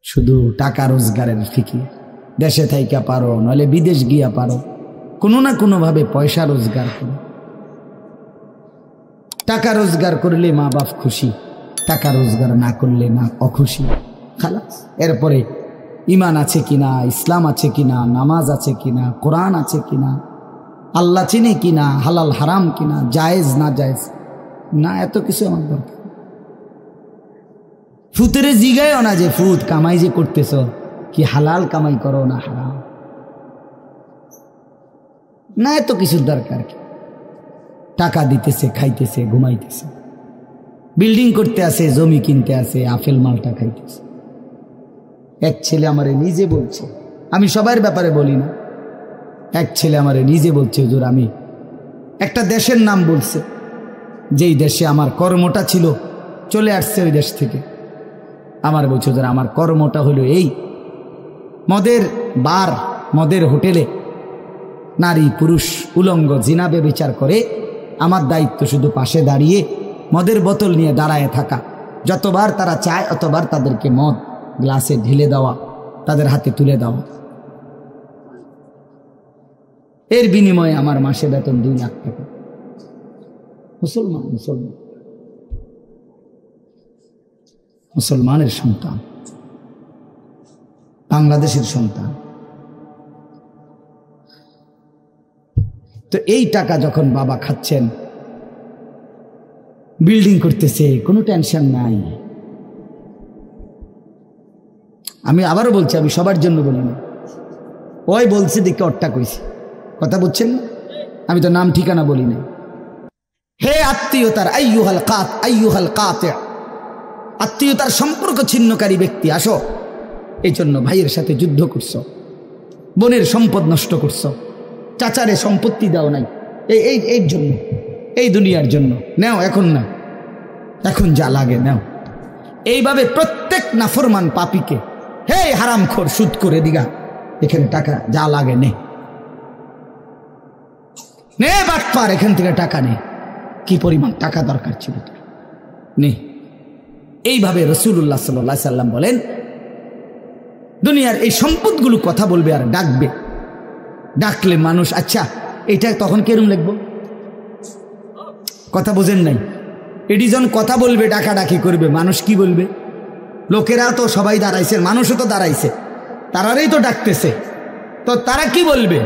শুধু টাকা রোজগারের ফিকির। দেশে থাইকা পারো, নইলে বিদেশ গিয়া পারো, কোনো না কোনো ভাবে পয়সা রোজগার করো। টাকা রোজগার করলে মা বাপ খুশি, টাকা রোজগার না করলে না অখুশি। খালাস। এরপরে ইমান আছে কিনা, ইসলাম আছে কিনা, নামাজ আছে কিনা, কোরআন আছে কিনা, আল্লাহ চিনে কিনা, হালাল হারাম কিনা, জায়েজ না জায়েজ না, এত কিছু আমার দরকার। ফুতেরে জিগায়ও না যে ফুত কামাই যে করতেছ কি হালাল কামাই করো না হারাম, না এত কিছুর দরকার কি। টাকা দিতেছে, খাইতেছে, ঘুমাইতেছে, বিল্ডিং করতে আসে, জমি কিনতে আসে, আপেল মালটা খাইতেছে। এক ছেলে আমারে নিজে বলছে, আমি সবার ব্যাপারে বলি না, এক ছেলে আমারে নিজে বলছে, হুজুর আমি একটা দেশের নাম বলছে, যেই দেশে আমার কর্মটা ছিল, চলে আসছে ওই দেশ থেকে। আমার বলছে, হুজুর আমার কর্মটা হলো এই, মদের বার, মদের হোটেলে নারী পুরুষ উলঙ্গ জিনা ব্যভিচার করে, আমার দায়িত্ব শুধু পাশে দাঁড়িয়ে মদের বোতল নিয়ে দাঁড়ায় থাকা, যতবার তারা চায় অতবার তাদেরকে মদ গ্লাসে ঢেলে দেওয়া, তাদের হাতে তুলে দেওয়া। এর বিনিময়ে আমার মাসে বেতন 2 লাখ টাকা। মুসলমান, মুসলমান, মুসলমানের সন্তান, বাংলাদেশের সন্তান। তো এই টাকা যখন বাবা খাচ্ছেন, বিল্ডিং করতেছে, কোনো টেনশন নাই। আমি আবারও বলছি, আমি সবার জন্য বলি না, ওই বলছে দেখে অট্টা কইছি, কথা বুঝছেন না? আমি তো নাম ঠিকানা বলি না। হে আত্মীয়তার আইয়ুহাল কাতি', আত্মীয়তার সম্পর্ক ছিন্নকারী ব্যক্তি, আসো। এই জন্য ভাইয়ের সাথে যুদ্ধ করছো, বোনের সম্পদ নষ্ট করছো, চাচারে সম্পত্তি দাও নাই, এই জন্য, এই দুনিয়ার জন্য নেও, এখন না, এখন যা লাগে নেও। এইভাবে প্রত্যেক নাফরমান পাপীকে, হে হারামখোর সুদ করে দিগা, এখানে টাকা যা লাগে নে, নে বাটপার, এখান থেকে টাকা নে, কি পরিমাণ টাকা দরকার ছিল নে। এইভাবে রাসূলুল্লাহ সাল্লাল্লাহু আলাইহি সাল্লাম বলেন, দুনিয়ার এই সম্পদগুলো কথা বলবে আর ডাকবে, ডাকলে মানুষ, আচ্ছা এটা তখন কেরম লিখবো, কথা বোঝেন নাই? এটি যখন কথা বলবে, ডাকাডাকি করবে, মানুষ কি বলবে? লোকেরা তো সবাই দাঁড়াইছে, মানুষও তো দাঁড়াইছে, তারারই তো ডাকতেছে, তো তারা কি বলবে?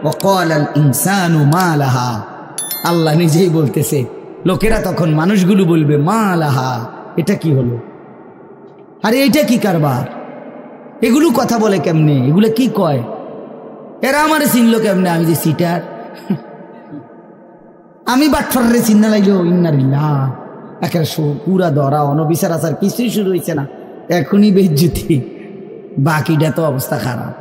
ওয়াকালাল ইনসানু মা লাহা, আল্লাহ নিজেই বলতেছে, লোকেরা তখন মানুষগুলো বলবে মা লাহা, এটা কি হলো, আরে এটা কি কারবার, এগুলো কথা বলে কেমনে, এগুলো কি কয়, এরা আমারে চিনলো কেমনে, আমি যে সিটার, আমি বাটফারে চিন্না লাগলো, ইন্নারিল্লাহ, একেবারে পুরা ধরা, অনবিচার আচার কিছুই শুরু হয়েছে না, এখনই বেজ্জতি, বাকিটা তো অবস্থা খারাপ।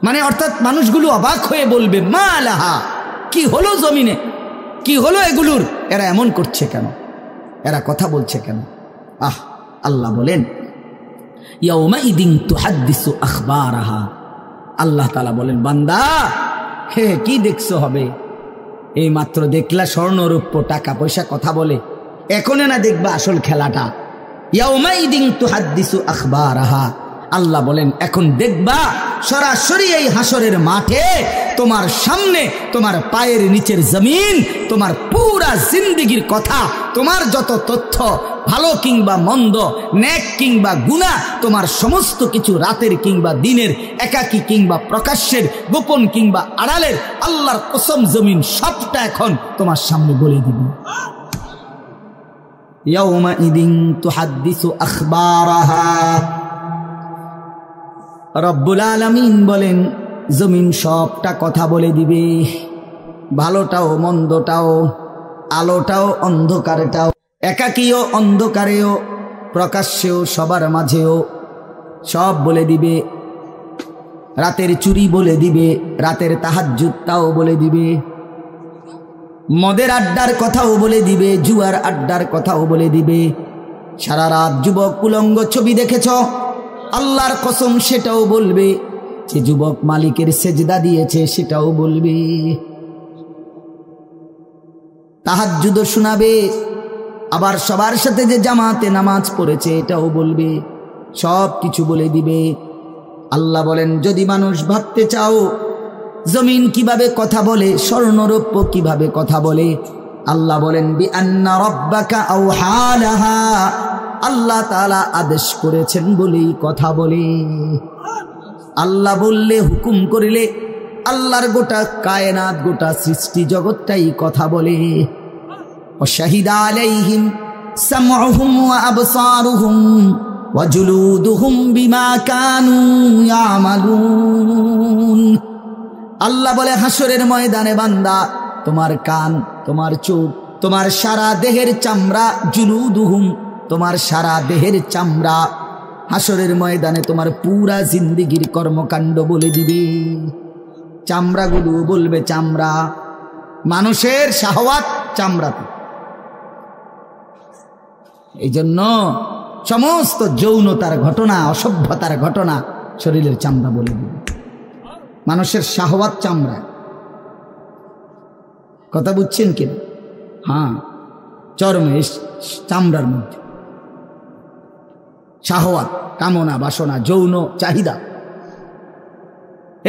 মানে অর্থাৎ মানুষগুলো অবাক হয়ে বলবে মা লাহা, কি হলো জমিনে, কি হলো এগুলোর, এরা এমন করছে কেন, এরা কথা বলছে কেন? আল্লাহ বলেন ইয়াউমাইদিন তুহাদ্দিসু আখবারাহা, আল্লাহ তাআলা বলেন, বান্দা হে কি দেখছো হবে, এই মাত্র দেখলা স্বর্ণ রূপ্য টাকা পয়সা কথা বলে, এখনো না দেখবা আসল খেলাটা। ইয়াউমাইদিন তুহাদ্দিসু আখবারাহা, আল্লাহ বলেন এখন দেখবা সরাসরি এই হাসরের মাঠে তোমার সামনে, তোমার পায়ের নিচের জমিন, তোমার পুরা জিন্দেগির কথা, তোমার যত তথ্য, ভালো কিংবা মন্দ, নেক কিংবা গুনাহ, তোমার সমস্ত কিছু রাতের কিংবা দিনের, একাকী কিংবা প্রকাশ্যের, গোপন কিংবা আড়ালের, আল্লাহর কসম জমিন সবটা এখন তোমার সামনে বলে দিবে। ইয়াউমাইদিন তুহাদ্দিসু আখবারাহা, রব্বুল আলামিন বলেন জমিন সবটা কথা বলে দিবে, ভালোটাও মন্দটাও, আলোটাও অন্ধকারটাও, একাকীও অন্ধকারেও, প্রকাশ্যেও, সবার মাঝেও সব বলে দিবে। রাতের চুরি বলে দিবে, রাতের তাহাজ্জুদটাও বলে দিবে, মদের আড্ডার কথাও বলে দিবে, জুয়ার আড্ডার কথাও বলে দিবে। সারা রাত যুবক উলঙ্গ ছবি দেখেছ, আল্লাহর কসম সেটাও বলবে, যে যুবক মালিকের সেজদা দিয়েছে সেটাও বলবে, তাহাজ্জুদও শোনাবে, আবার সবার সাথে যে জামাতে নামাজ পড়েছে এটাও বলবে, সব কিছু বলে দিবে। আল্লাহ বলেন, যদি মানুষ ভাবতে চাও জমিন কিভাবে কথা বলে, স্বর্ণরৌপ্য কিভাবে কথা বলে, আল্লাহ বলেন বিআন্না রাব্বাকা আওহা লাহা, আল্লাহ তাআলা আদেশ করেছেন বলেই কথা বলে। আল্লাহ বললে, হুকুম করিলে আল্লাহর গোটা কায়নাত, গোটা সৃষ্টি জগৎটাই কথা বলে। ওয়াশাহিদা আলাইহিম সামউহুম ওয়া আবসারুহুম ওয়া জুলুদুহুম বিমা কানু ইয়ামালুন। আল্লাহ বলে, হাসরের ময়দানে বান্দা, তোমার কান, তোমার চোখ, তোমার সারা দেহের চামড়া, জুলুদুহুম, তোমার সারা দেহের চামড়া, হাসরের ময়দানে তোমার পুরা জিন্দেগির কর্মকাণ্ড বলে দিবে। চামড়াগুলো বলবে, চামড়া, মানুষের শাহওয়াত চামড়াতে। এই জন্য সমস্ত যৌনতার ঘটনা, অসভ্যতার ঘটনা শরীরের চামড়া বলে দিবে। মানুষের শাহওয়াত চামড়া। কথা বুঝছেন কিনা? হ্যাঁ, চরমে চামড়ার মধ্যে শাহওয়াত, কামনা, বাসনা, যৌন চাহিদা।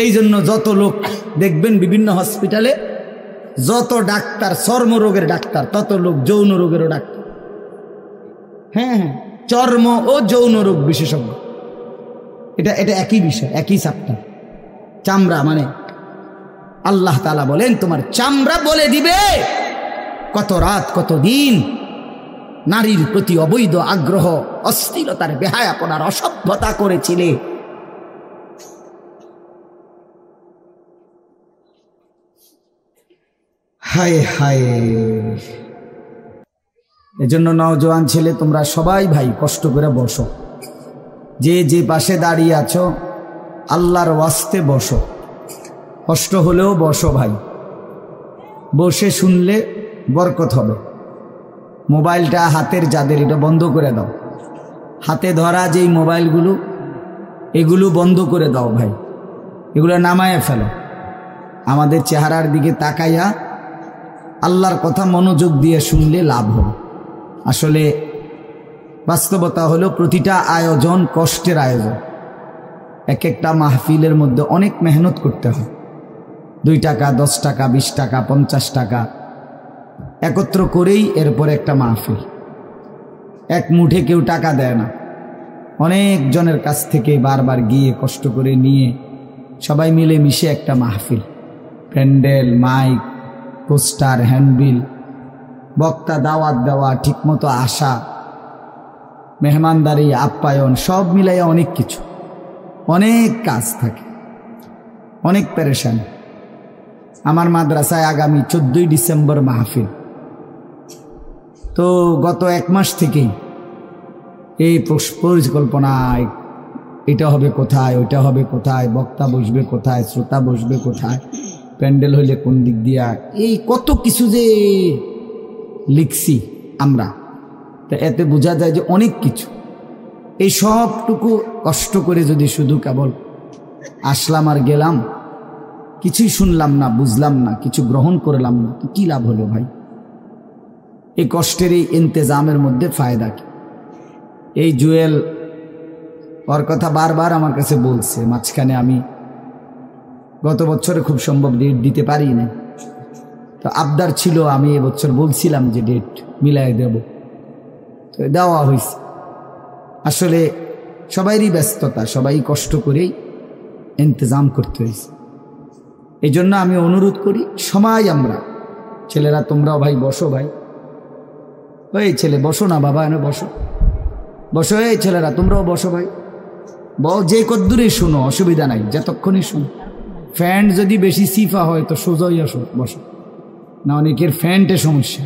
এই জন্য যত লোক দেখবেন বিভিন্ন হসপিটালে, যত ডাক্তার চর্মরোগের ডাক্তার, তত লোক যৌন রোগেরও ডাক্তার। হ্যাঁ হ্যাঁ, চর্ম ও যৌন রোগ বিশেষজ্ঞ। এটা একই বিষয়, একই চ্যাপ্টার। চামড়া মানে আল্লাহ তাআলা বলেন, তোমার চামড়া বলে দিবে কত রাত, কত দিন নারীর প্রতি অবৈধ আগ্রহ, অশ্লীলতার, বেহায়াপনার, অসভ্যতা করেছিলে। হায় হায়। এজন্য নওজোয়ান ছেলে, তোমরা সবাই ভাই কষ্ট করে বসো। যে যে পাশে দাঁড়িয়ে আছো, আল্লাহর ওয়াস্তে বসো। কষ্ট হলেও বসো ভাই, বসে শুনলে বরকত হবে। মোবাইলটা হাতের যাদের, এটা বন্ধ করে দাও। হাতে ধরা যেই মোবাইলগুলো, এগুলো বন্ধ করে দাও ভাই, এগুলো নামায়ে ফেলো। আমাদের চেহারার দিকে তাকাইয়া আল্লাহর কথা মনোযোগ দিয়ে শুনলে লাভ হবে। আসলে বাস্তবতা হলো, প্রতিটা আয়োজন কষ্টের আয়োজন। এক একটা মাহফিলের মধ্যে অনেক মেহনত করতে হয়। 2 টাকা, 10 টাকা, 20 টাকা, 50 টাকা একত্র করেই এরপর একটা মাহফিল। এক মুঠে কেউ টাকা দেয় না, অনেক জনের কাছ থেকে বারবার গিয়ে কষ্ট করে নিয়ে সবাই মিলে মিশে একটা মাহফিল। প্যান্ডেল, মাইক, পোস্টার, হ্যান্ডবিল, বক্তা, দাওয়াত দেওয়া, ঠিকমতো আসা, মেহমানদারি, আপ্যায়ন, সব মিলাইয়া অনেক কিছু, অনেক কাজ থাকে, অনেক পেরেশান। আমার মাদ্রাসায় আগামী 14ই ডিসেম্বর মাহফিল। তো গত 1 মাস থেকেই এই পরিকল্পনায়, এটা হবে কোথায়, ওইটা হবে কোথায়, বক্তা বসবে কোথায়, শ্রোতা বসবে কোথায়, প্যান্ডেল হইলে কোন দিক দিয়া, এই কত কিছু যে লিখছি আমরা। তো এতে বোঝা যায় যে অনেক কিছু। এই সবটুকু কষ্ট করে যদি শুধু কেবল আসলাম আর গেলাম, কিছুই শুনলাম না, বুঝলাম না, কিছু গ্রহণ করলাম না, তো কি লাভ হলো ভাই? এই কষ্টের এই ইন্তেজামের মধ্যে ফায়দা কি? এই জুয়েল ওর কথা বারবার আমার কাছে বলছে। মাঝখানে আমি গত বছরে খুব সম্ভব ডেট দিতে পারি না, তো আবদার ছিল, আমি এবছর বলছিলাম যে ডেট মিলাই দেব, তো দেওয়া হয়েছে। আসলে সবাইরই ব্যস্ততা, সবাই কষ্ট করেই ইন্তজাম করতে হয়েছে। এই জন্য আমি অনুরোধ করি, সময় আমরা ছেলেরা, তোমরাও ভাই বসো। ভাই ওই ছেলে বসো না বাবা, এনে বসো, বসো। এই ছেলেরা তোমরাও বসো ভাই, যে কদ্দুরে শুনো, অসুবিধা নাই, যতক্ষণই শুনো। ফ্যান্ট যদি বেশি সিফা হয় তো সোজাই আসো, বসো না। অনেকের ফ্যান্টে সমস্যা,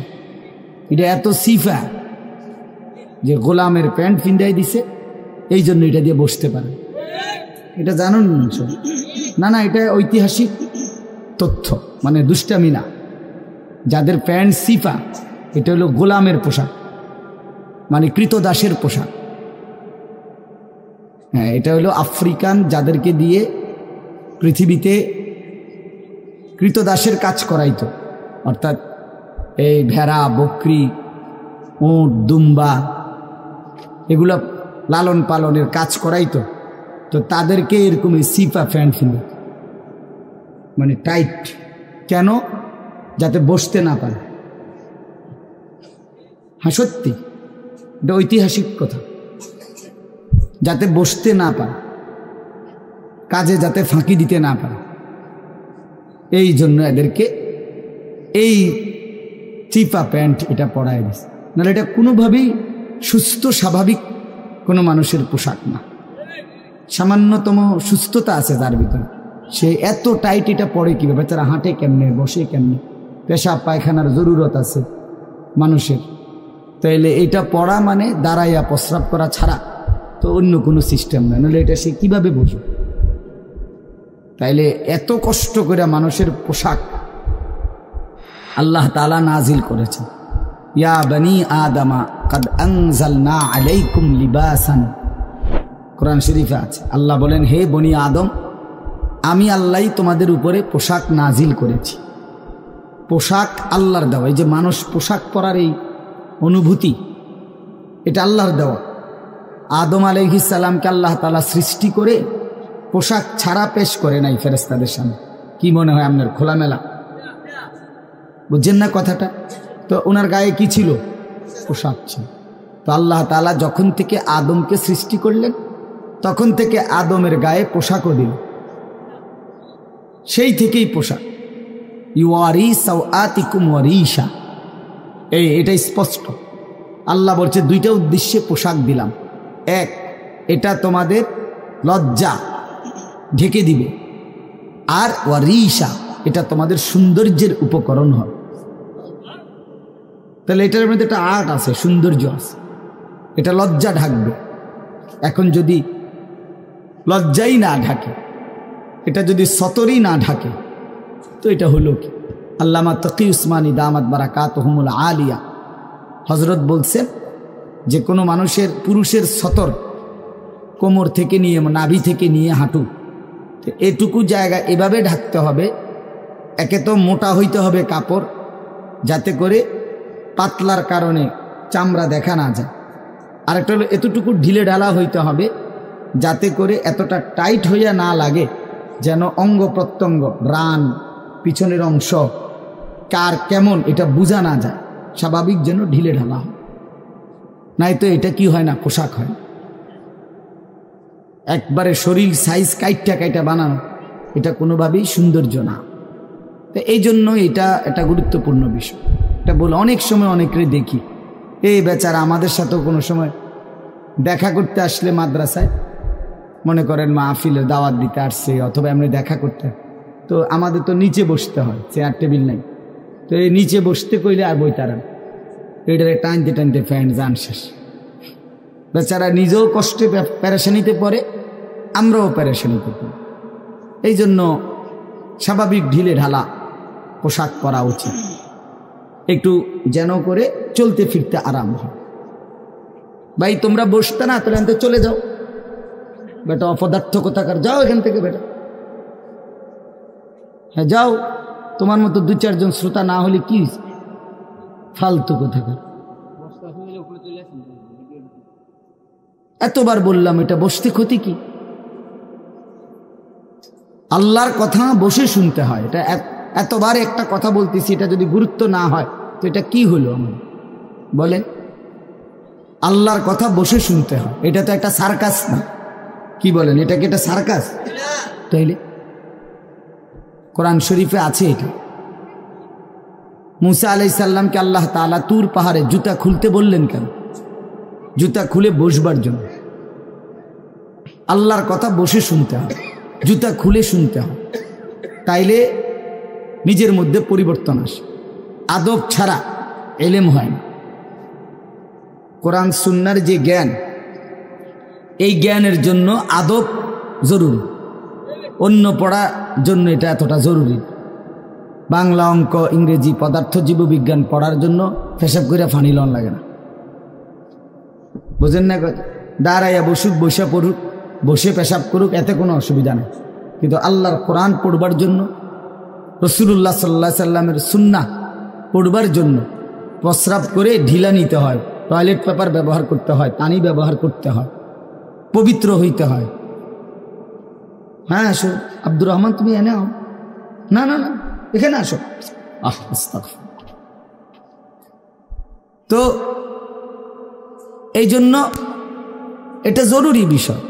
এটা এত সিফা যে গোলামের প্যান্ট ফিন্দাই দিছে, এই জন্য এটা দিয়ে বসতে পারে। এটা জানুন না? না, এটা ঐতিহাসিক তথ্য, মানে দুষ্টামি না। যাদের প্যান্ট সিফা, এটা হলো গোলামের পোশাক, মানে কৃতদাসের পোশাক। হ্যাঁ, এটা হলো আফ্রিকান, যাদেরকে দিয়ে পৃথিবীতে কৃতদাসের কাজ করাইতো, অর্থাৎ এই ভেড়া, বকরি, উট, দুম্বা, এগুলো লালন পালনের কাজ করাইতো, তো তাদেরকে এরকম সিপা প্যান্ট ফিলে, মানে টাইট, কেন? যাতে বসতে না পারে। হ্যাঁ সত্যি, এটা ঐতিহাসিক কথা, যাতে বসতে না পারে, কাজে যাতে ফাঁকি দিতে না পারে, এই জন্য এদেরকে এই চিপা প্যান্ট এটা পরায় দিচ্ছে। নাহলে এটা কোনোভাবেই সুস্থ স্বাভাবিক কোনো মানুষের পোশাক না। সামান্যতম সুস্থতা আছে তার ভিতরে, সে এত টাইট এটা পরে কীভাবে? তারা হাঁটে কেমনে, বসে কেমনে, পেশাব পায়খানার জরুরত আছে মানুষের, তাইলে এটা পড়া মানে দাঁড়াইয়া প্রস্রাব করা ছাড়া তো অন্য কোনো সিস্টেম নয়, নাহলে এটা সে কীভাবে বুঝবে? তাইলে এত কষ্ট করে মানুষের পোশাক আল্লাহ তাআলা নাজিল করেছেন। ইয়া বনি আদমা কাদ আনজালনা আলাইকুম লিবাসান, কোরআন শরীফে আছে। আল্লাহ বলেন, হে বনি আদম, আমি আল্লাহই তোমাদের উপরে পোশাক নাজিল করেছি। পোশাক আল্লাহর দেওয়া। এই যে মানুষ পোশাক পরার এই অনুভূতি, এটা আল্লাহর দেওয়া। আদম আলাইহিস সালামকে আল্লাহ তাআলা সৃষ্টি করে পোশাক ছাড়া পেশ করে নাই ফেরেশতাদের সামনে। কি মনে হয় আপনার? খোলামেলা, বুঝছেন না কথাটা? তো ওনার গায়ে কি ছিল? পোশাক ছিল। তো আল্লাহ তাআলা যখন থেকে আদমকে সৃষ্টি করলেন, তখন থেকে আদমের গায়ে পোশাকও দিল, সেই থেকেই পোশাক। ইউয়ারি সাওআতিকুম ওয়ারিশা, এটা স্পষ্ট। আল্লাহ বলছে দুইটা উদ্দেশ্যে পোশাক দিলাম। এক, এটা তোমাদের লজ্জা ঢেকে দিবে, আর ওয়ারিশা, এটা তোমাদের সৌন্দর্যের উপকরণ হবে। তাহলে এটার মধ্যে একটা আর্ট আছে, সৌন্দর্য আছে, এটা লজ্জা ঢাকবে। এখন যদি লজ্জাই না ঢাকে, এটা যদি সতরই না ঢাকে, তো এটা হলো কি? আল্লামা তকি উসমানী দামাত বারাকাতুহুমুল আলিয়া হজরত বলছেন যে কোনো মানুষের, পুরুষের সতর কোমর থেকে নিয়ে, নাভি থেকে নিয়ে হাঁটু, এটুকু জায়গা এভাবে ঢাকতে হবে। একে তো মোটা হইতে হবে কাপড়, যাতে করে পাতলার কারণে চামড়া দেখা না যায়। আরেকটা হলো এতটুকু ঢিলে ঢালা হইতে হবে, যাতে করে এতটা টাইট হইয়া না লাগে, যেন অঙ্গ প্রত্যঙ্গ, রান, পিছনের অংশ কার কেমন এটা বোঝা না যায়, স্বাভাবিক যেন ঢিলে ঢালা হয়। নাই তো এটা কি হয় না, পোশাক হয়। একবারে শরীর সাইজ কাইটা বানানো, এটা কোনোভাবেই সৌন্দর্য না। তো এই জন্য এটা একটা গুরুত্বপূর্ণ বিষয়। এটা বলে অনেক সময় অনেকেরই দেখি, এই বেচারা আমাদের সাথেও কোনো সময় দেখা করতে আসলে মাদ্রাসায়, মনে করেন মাহফিলের দাওয়াত দিতে আসছে, অথবা এমনি দেখা করতে, তো আমাদের তো নিচে বসতে হয়, চেয়ার টেবিল নাই। তো এই নিচে বসতে কইলে আর বই তারা এটারে টানতে টানতে ফ্যান যান শেষ। বেচারা নিজেও কষ্টে পেরেশানিতে পড়ে, আমরাও পেরেশানিতে পড়ি। এই জন্য স্বাভাবিক ঢিলে ঢালা পোশাক পরা উচিত, একটু যেন করে চলতে ফিরতে আরাম হয়। ভাই তোমরা বসতে না, তাহলে এখান চলে যাও বেটা, অপদার্থ কোথাকার, যাও এখান থেকে বেটা। হ্যাঁ যাও, তোমার মতো দু চারজন শ্রোতা না হলে কি ফালতু কোথাকার। এতবার বললাম এটা বসতে ক্ষতি কি? আল্লাহর কথা বসে শুনতে হয়। এটা এতবার একটা কথা বলতেছি, এটা যদি গুরুত্ব না হয় তো এটা কি হলো আমার বলেন? আল্লাহর কথা বসে শুনতে হয়, এটা তো একটা সার্কাস না। কি বলেন, এটা কি একটা সার্কাস? তাইলে কোরআন শরীফে আছে এটা। মুসা আলাইহিস সালামকে আল্লাহ তাআলা তুর পাহাড়ে জুতা খুলতে বললেন কেন? জুতা খুলে বসবার জন্য। আল্লাহর কথা বসে শুনতে হয়, জুতা খুলে শুনতে হয়, তাইলে নিজের মধ্যে পরিবর্তন আসে। আদব ছাড়া এলেম হয় না। কোরআন সুন্নাহর যে জ্ঞান, এই জ্ঞানের জন্য আদব জরুরি, অন্য পড়ার জন্য এটা এতটা জরুরি। বাংলা, অঙ্ক, ইংরেজি, পদার্থ, জীববিজ্ঞান পড়ার জন্য পেশাব করে ফানি লন লাগে না, বুঝেন না? দাঁড়াইয়া বসুক, বসে পড়ুক, বসে পেশাব করুক, এতে কোনো অসুবিধা নেই। কিন্তু আল্লাহর কোরআন পড়বার জন্য, রাসূলুল্লাহ সাল্লাল্লাহু আলাইহি সাল্লামের সুন্নাহ পড়বার জন্য প্রস্রাব করে ঢিলা নিতে হয়, টয়লেট পেপার ব্যবহার করতে হয়, পানি ব্যবহার করতে হয়, পবিত্র হইতে হয়। হ্যাঁ আসো আব্দুর রহমান, তুমি এনে আও। না না না, এখানে আসো। তো এই জন্য এটা জরুরি বিষয়।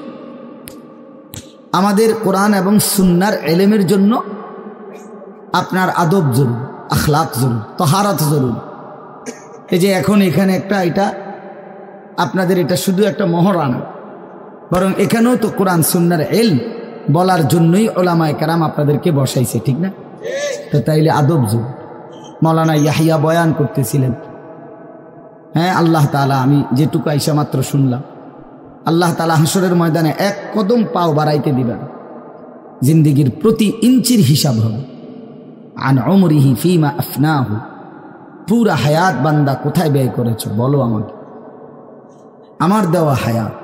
আমাদের কোরআন এবং সুন্নার এলেমের জন্য আপনার আদব জরুরি, আখলাক জরুরি, তাহারাত জরুরি। এই যে এখন এখানে একটা, এটা আপনাদের এটা শুধু একটা মহরানা, বরং এখানেও তো কোরআন সুন্নার এলম বলার জন্যই ওলামায়ে কেরাম আপনাদেরকে বসাইছে, ঠিক না? তো তাইলে আদব জরুরি। মাওলানা ইয়াহিয়া বয়ান করতেছিলেন, হ্যাঁ আল্লাহ তাআলা, আমি যেটুকু আইসা মাত্র শুনলাম, আল্লাহ তাআলা হাসরের ময়দানে এক কদম পাও বাড়াইতে দিবেন, জিন্দেগির প্রতি ইঞ্চির হিসাব হবে। আন উমরিহি ফিমা আফনাহু, পুরা হায়াত বান্দা কোথায় ব্যয় করেছো বলো আমাকে, আমার দেওয়া হায়াত।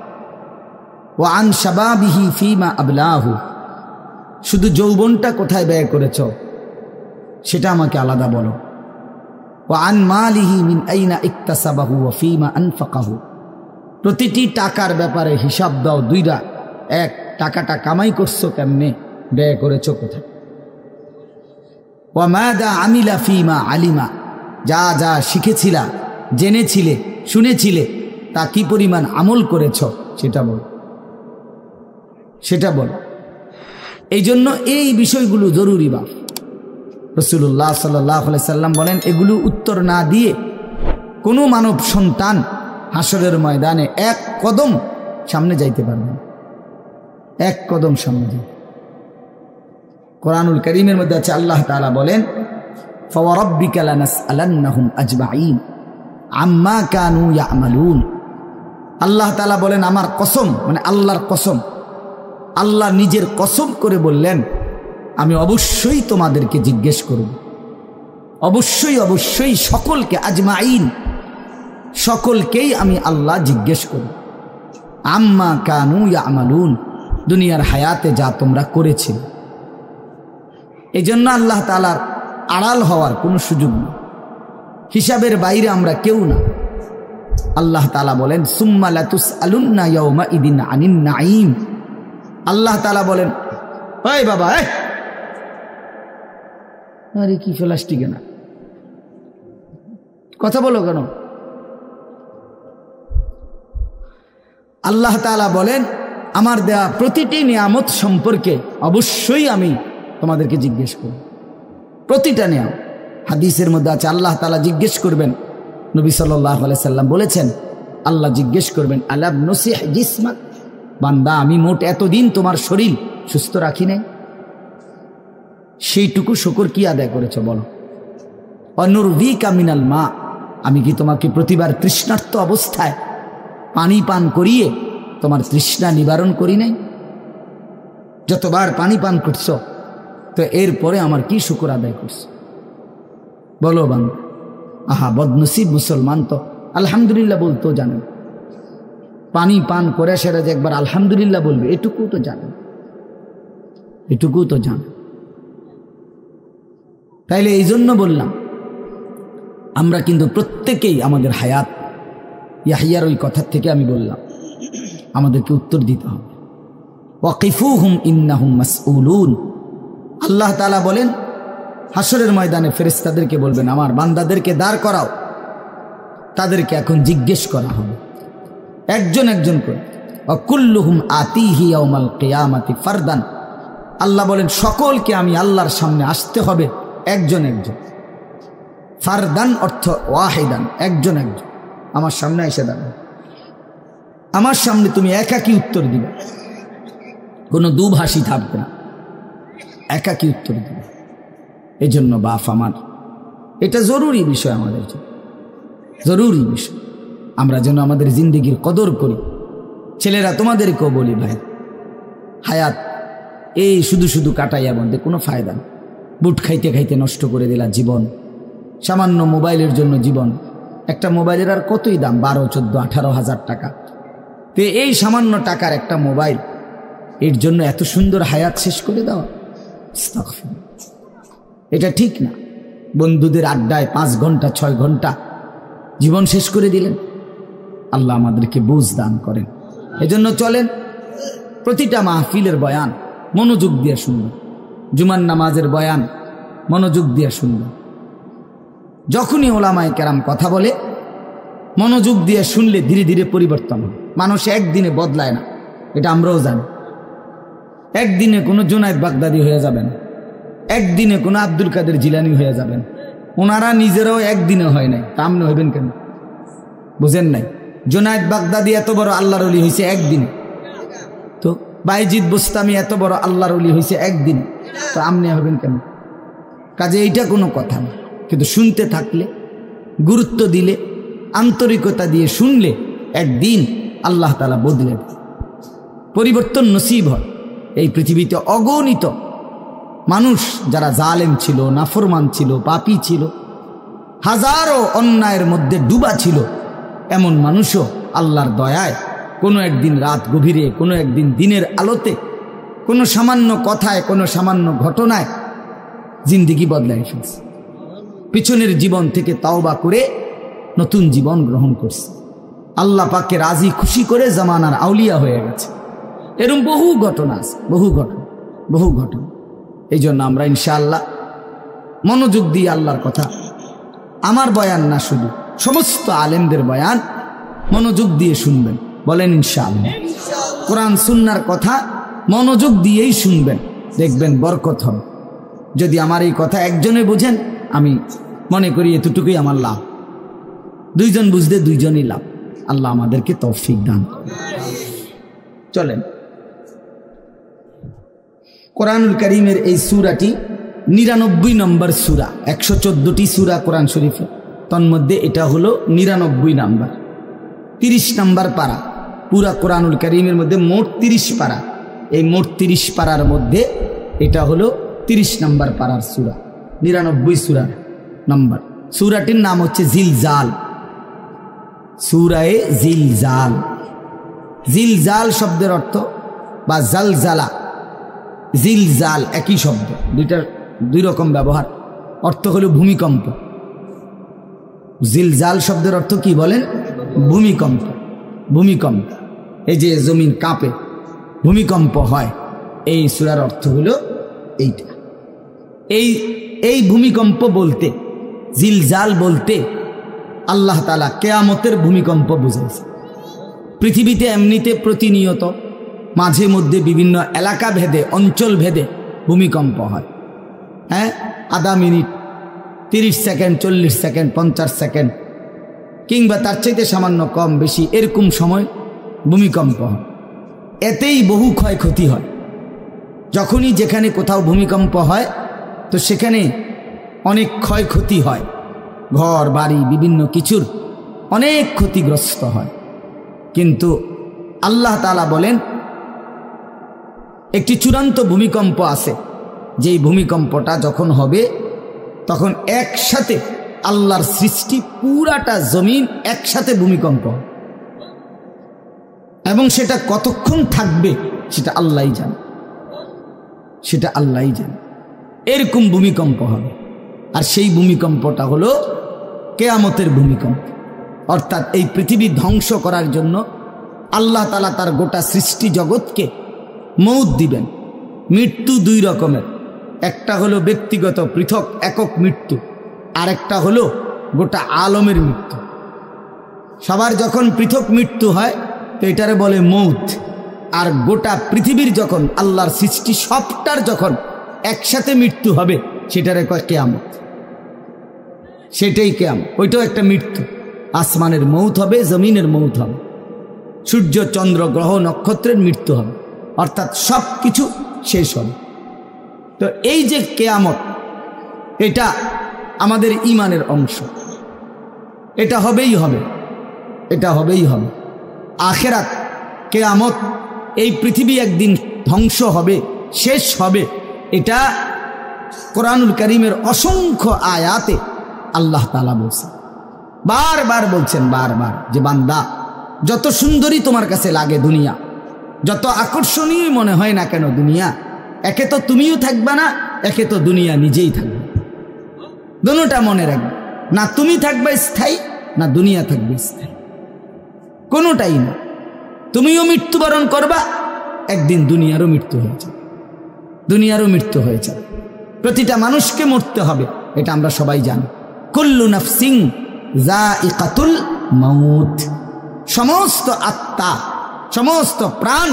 ওয়া আন শাবাবিহি ফিমা আবলাহু, শুধু যৌবনটা কোথায় ব্যয় করেছো সেটা আমাকে আলাদা বলো। ওয়া আন মালিহি মিন আইনা ইকতাসাবাহু ওয়া ফিমা আনফাকাহু, প্রতিটি টাকার ব্যাপারে হিসাব দাও দুইটা। এক, টাকাটা কামাই করছো কেমনে, ব্যয় করেছো কোথায়। ওয়া মাদা আমিলা ফিমা আলিমা, যা যা শিখেছিলা, জেনেছিলে, শুনেছিলে, তা কি পরিমাণ আমল করেছ সেটা বল, সেটা বল। এই জন্য এই বিষয়গুলো জরুরি। বাপ রাসূলুল্লাহ সাল্লাল্লাহু আলাইহি সাল্লাম বলেন, এগুলো উত্তর না দিয়ে কোনো মানব সন্তান হাসরের ময়দানে এক কদম সামনে যাইতে পারবে না, এক কদম সামনে যাইতে। কোরআনুল কারীমের মধ্যে আছে, আল্লাহ তাআলা বলেন, ফাওয়ারাব্বিকা লানাসআলান্নাহুম আজমাইন আম্মা কানু ইয়ামালুন। আল্লাহ তাআলা বলেন, আমার কসম, মানে আল্লাহর কসম, আল্লাহ নিজের কসম করে বললেন, আমি অবশ্যই তোমাদেরকে জিজ্ঞেস করব, অবশ্যই অবশ্যই সকলকে, আজমাইন, সকলকেই আমি আল্লাহ জিজ্ঞেস করব, আম্মা কানু ইয়ামালুন, দুনিয়ার হায়াতে যা তোমরা করেছিলে। এই জন্য আল্লাহ তাআলার আড়াল হওয়ার কোনো সুযোগ নেই, হিসাবের বাইরে আমরা কেউ না। আল্লাহ তাআলা বলেন, সুম্মা লাতুসআলুন্না ইয়াওমা ইদিন আনিন নাঈম। আল্লাহ তাআলা বলেন, ওই বাবা, আরে কি প্লাস্টিক না, কথা বলো কেন? আল্লাহ তাআলা বলেন, আমার দেয়া প্রতিটি নিয়ামত সম্পর্কে অবশ্যই আমি তোমাদেরকে জিজ্ঞেস করব, প্রতিটা নিয়ামত। হাদিসের মধ্যে আছে, আল্লাহ তাআলা জিজ্ঞেস করবেন, নবী সাল্লাল্লাহু আলাইহি সাল্লাম বলেছেন, আল্লাহ জিজ্ঞেস করবেন, আলাম নসিহ জিসমাক, বান্দা আমি মোট এতদিন তোমার শরীর সুস্থ রাখি নাই, সেইটুকু শুকর কি আদায় করেছো বলো। অনুরভিকা মিনাল মা, আমি কি তোমাকে প্রতিবার তৃষ্ণার্ত অবস্থায় পানি পান করিয়ে তোমার তৃষ্ণা নিবারণ করি নাই? যতবার পানি পান করছো, তো এরপরে আমার কি শুকর আদায় করছো বলো বান্দা। আহা বদনসিব মুসলমান তো আলহামদুলিল্লাহ বলতেও জানেন, পানি পান করে সেটা যে একবার আলহামদুলিল্লাহ বলবে এটুকু তো জানেন, এটুকু তো জানেন। তাইলে এই জন্য বললাম, আমরা কিন্তু প্রত্যেকেই আমাদের হায়াত, ইয়াহিয়ার ওই কথার থেকে আমি বললাম, আমাদেরকে উত্তর দিতে হবে। ওয়াকিফুহুম ইন্নাহুম মাসউলুন। আল্লাহ তাআলা বলেন, হাসরের ময়দানে ফেরেশতাদেরকে বলবেন, আমার বান্দাদেরকে দাঁড় করাও, তাদেরকে এখন জিজ্ঞেস করা হবে একজন একজন করে। ওয়াকুল্লুহুম আতিহি ইয়াউমাল কিয়ামাতি ফারদান। আল্লাহ বলেন, সকলকে আমি আল্লাহর সামনে আসতে হবে একজন একজন। ফারদান অর্থ ওয়াহিদান, একজন একজন আমার সামনে এসে দাঁড়াবে, আমার সামনে তুমি একাকী উত্তর দিবে, কোনো দুভাষী থাকবে না, একাকী উত্তর দিবে। এই জন্য বাপ আমার, এটা জরুরি বিষয়, আমাদের জন্য জরুরি বিষয়, আমরা যেন আমাদের জিন্দেগির কদর করি। ছেলেরা তোমাদেরকেও বলি, ভাই হায়াত এই শুধু শুধু কাটাইয়া বন্ধে কোনো ফায়দা নেই। বুট খাইতে খাইতে নষ্ট করে দিলা জীবন, সামান্য মোবাইলের জন্য জীবন। একটা মোবাইলের আর কতই দাম, 12, 14, 18 হাজার টাকা। তো এই সামান্য টাকার একটা মোবাইল, এর জন্য এত সুন্দর হায়াত শেষ করে দেওয়া, এটা ঠিক না। বন্ধুদের আড্ডায় 5 ঘন্টা 6 ঘন্টা জীবন শেষ করে দিলেন। আল্লাহ আমাদেরকে বুঝ দান করেন। এজন্য চলেন প্রতিটা মাহফিলের বয়ান মনোযোগ দিয়ে শুনবেন, জুমার নামাজের বয়ান মনোযোগ দিয়ে শুনবেন। যখনই ওলামায়ে কেরাম কথা বলে মনোযোগ দিয়ে শুনলে ধীরে ধীরে পরিবর্তন হয়। মানুষ একদিনে বদলায় না, এটা আমরাও জানি। একদিনে কোনো জুনায়েদ বাগদাদি হয়ে যাবেন, একদিনে কোনো আব্দুল কাদের জিলানি হয়ে যাবেন। ওনারা নিজেরাও একদিনে হয় নাই, তা আপনি হইবেন কেন? বুঝেন নাই? জুনায়েদ বাগদাদি এত বড় আল্লাহর ওলি হয়েছে একদিনে, তো বাইজিদ বুস্তামি এত বড় আল্লাহর ওলি হয়েছে একদিনে, তো আপনি হবেন কেন? কাজে এইটা কোনো কথা না। কিন্তু শুনতে থাকলে, গুরুত্ব দিলে, আন্তরিকতা দিয়ে শুনলে একদিন আল্লাহ তাআলা বদলে দেয়, পরিবর্তন নসিব হয়। এই পৃথিবীতে অগণিত মানুষ যারা জালেম ছিল, নাফরমান ছিল, পাপী ছিল, হাজারো অন্যায়ের মধ্যে ডুবা ছিল, এমন মানুষও আল্লাহর দয়ায় কোনো একদিন রাত গভীরে, কোনো একদিন দিনের আলোতে, কোনো সামান্য কথায়, কোনো সামান্য ঘটনায় জিন্দেগি বদলায় ফেলছে। পিছনের জীবন থেকে তাওবা করে নতুন জীবন গ্রহণ করছে, আল্লাহ পাককে রাজি খুশি করে জামানার আউলিয়া হয়ে গেছে। এরকম বহু ঘটনা আছে, বহু ঘটনা। এই জন্য আমরা ইনশাআল্লাহ মনোযোগ দিয়ে আল্লাহর কথা, আমার বয়ান না শুধু, সমস্ত আলেমদের বয়ান মনোযোগ দিয়ে শুনবেন। বলেন ইনশাআল্লাহ। কোরআন সুন্নাহর কথা মনোযোগ দিয়েই শুনবেন, দেখবেন বরকত হবে। যদি আমার এই কথা একজনে বুঝেন, আমি মনে করি এতটুকুই আমার লাভ। দুইজন বুঝতে দুইজনই লাভ। আল্লাহ আমাদেরকে তৌফিক দান। চলেন, কোরআনুল কারীমের এই সূরাটি 99 নম্বর সূরা। 114টি সূরা কোরআন শরীফে, তন্মধ্যে এটা হলো 99 নাম্বার, 30 নাম্বার পারা। পুরা কোরআনুল কারীমের মধ্যে মোট 30 পারা। এই মোট 30 পারার মধ্যে এটা হলো 30 নাম্বার পারার সূরা, 99 সূরা নাম্বার। সূরাটির নাম হচ্ছে জিলজাল, সূরায়ে জিলজাল। জিলজাল শব্দের অর্থ বা জালজালা, জিলজাল একই শব্দ, দুই রকম ব্যবহার। অর্থ হলো ভূমিকম্প। জিলজাল শব্দের অর্থ কি বলেন? ভূমিকম্প। ভূমিকম্প, এই যে জমিন কাঁপে, ভূমিকম্প হয়, এই সূরার অর্থ হলো এইটা। এই ভূমিকম্প বলতে, জিলজাল বলতে আল্লাহ তাআলা কিয়ামতের ভূমিকম্প বুঝাইছে। পৃথিবীতে এমনিতে প্রতিনিয়ত মাঝে মধ্যে বিভিন্ন এলাকা ভেদে, অঞ্চল ভেদে ভূমিকম্প হয়। হ্যাঁ, আধা মিনিট, 30 সেকেন্ড, 40 সেকেন্ড, 50 সেকেন্ড, কিংবা তার চাইতে সামান্য কম বেশি এরকম সময় ভূমিকম্প হয়। এতেই বহু ক্ষয়ক্ষতি হয়। যখনই যেখানে কোথাও ভূমিকম্প হয়, তো সেখানে অনেক ক্ষয়ক্ষতি হয়, ঘর বাড়ি বিভিন্ন কিছুর অনেক ক্ষতিগ্রস্ত হয়। কিন্তু আল্লাহ তাআলা বলেন একটি চূড়ান্ত ভূমিকম্প আছে, যেই ভূমিকম্পটা যখন হবে তখন একসাথে আল্লাহর সৃষ্টি পুরাটা জমিন একসাথে ভূমিকম্প, এবং সেটা কতক্ষণ থাকবে সেটা আল্লাহই জানে, সেটা আল্লাহই জানে। এরকম ভূমিকম্প হবে, আর সেই ভূমিকম্পটা হলো কিয়ামতের ভূমিকম্প। অর্থাৎ এই পৃথিবী ধ্বংস করার জন্য আল্লাহ তাআলা তার গোটা সৃষ্টি জগৎকে মৌত দিবেন। মৃত্যু দুই রকমের, একটা হলো ব্যক্তিগত পৃথক একক মৃত্যু, আর একটা হলো গোটা আলমের মৃত্যু। সবার যখন পৃথক মৃত্যু হয় তো এটারে বলে মৌত, আর গোটা পৃথিবীর যখন আল্লাহর সৃষ্টি সবটার যখন একসাথে মৃত্যু হবে সেটারে কয় কিয়ামত। সেটাই কিয়ামত, ওইটাও একটা মৃত্যু। আসমানের মৌত হবে, জমিনের মৌত হবে, সূর্য চন্দ্র গ্রহ নক্ষত্রের মৃত্যু হবে, অর্থাৎ সব কিছু শেষ হবে। তো এই যে কিয়ামত, এটা আমাদের ঈমানের অংশ, এটা হবেই হবে, এটা হবেই হবে। আখিরাত, কিয়ামত, এই পৃথিবী একদিন ধ্বংস হবে, শেষ হবে, এটা কোরআনুল কারীমের অসংখ্য আয়াতে আল্লাহ তাআলা বলছেন, বারবার বলছেন, বারবার, যে বান্দা যত সুন্দরী তোমার কাছে লাগে দুনিয়া, যত আকর্ষণীয় মনে হয় না কেন দুনিয়া, একে তো তুমিও থাকবে না, একে তো দুনিয়া নিজেই থাকবে। দুটোটা মনে রাখবে, না তুমি থাকবে স্থায়ী, না দুনিয়া থাকবে স্থায়ী, কোনোটাই না। তুমিও মৃত্যুবরণ করবা, একদিন দুনিয়ারও মৃত্যু হয়ে যাবে, দুনিয়ারও মৃত্যু হয়ে যাবে। প্রতিটা মানুষকে মরতে হবে, এটা আমরা সবাই জানি। কুল্লু নাফসিন যায়িকাতুল মাউত, সমস্ত আত্মা, সমস্ত প্রাণ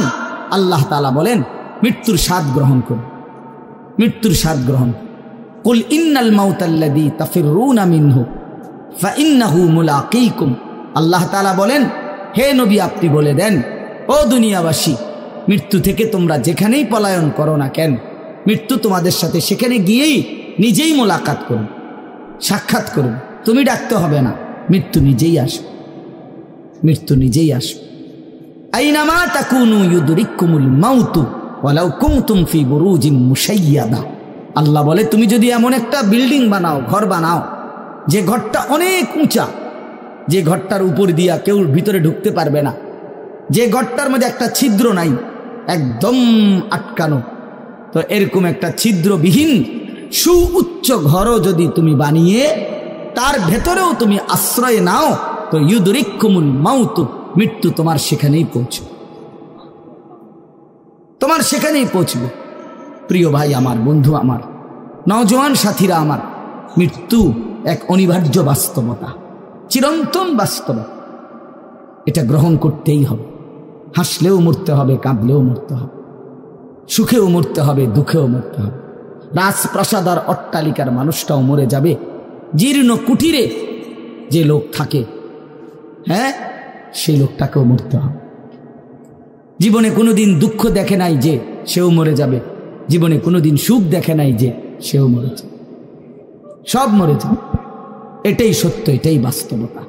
আল্লাহ তাআলা বলেন মৃত্যুর স্বাদ গ্রহণ করুন, মৃত্যুর স্বাদ গ্রহণ। কুল ইন্নাল মাউতাল্লাযী তাফিরুনা মিনহু ফাইন্নাহু মুলাকীকুম, আল্লাহ তাআলা বলেন হে নবী আপনি বলে দেন, ও দুনিয়াবাসী, মৃত্যু থেকে তোমরা যেখানেই পলায়ন করো না কেন, মৃত্যু তোমাদের সাথে সেখানে গিয়েই নিজেই মোলাকাত করুন, সাক্ষাৎ করুন। তুমি ডাকতে হবে না, মৃত্যু নিজেই আসবে, মৃত্যু নিজেই আসবে। আইনামা তাকুনু ইউদরিকুমুল মাউতু ওয়ালাউ কুনতুম ফি বুরুজিন মুশাইয়াদা, আল্লাহ বলে তুমি যদি এমন একটা বিল্ডিং বানাও, ঘর বানাও, যে ঘরটা অনেক উঁচা, যে ঘরটার উপর দিয়া কেউ ভিতরে ঢুকতে পারবে না, যে ঘরটার মধ্যে একটা ছিদ্র নাই, একদম আটকানো, তো এরকম একটা ছিদ্রবিহীন সুউচ্চ ঘরও যদি তুমি বানিয়ে তার ভেতরেও তুমি আশ্রয় নাও, তো ইউদরিকুমুল মাউত, মৃত্যু তোমার সেখানেই পৌঁছবে, তোমার সেখানেই পৌঁছবে। প্রিয় ভাই আমার, বন্ধু আমার, নওজোয়ান সাথীরা আমার, মৃত্যু এক অনিবার্য বাস্তবতা, চিরন্তন বাস্তবতা, এটা গ্রহণ করতেই হবে। হাসলেও মরতে হবে, কাঁদলেও মরতে হবে, সুখেও মরতে হবে, দুঃখেও মরতে হবে। রাজপ্রাসাদ আর অট্টালিকার মানুষটাও মরে যাবে, জীর্ণ কুটিরে যে লোক থাকে, হ্যাঁ, সেই লোকটাকেও মরতে হবে। জীবনে কোনোদিন দুঃখ দেখে নাই যে সেও মরে যাবে, জীবনে কোনোদিন সুখ দেখে নাই যে সেও মরে যাবে, সব মরে যাবে। এটাই সত্য, এটাই বাস্তবতা।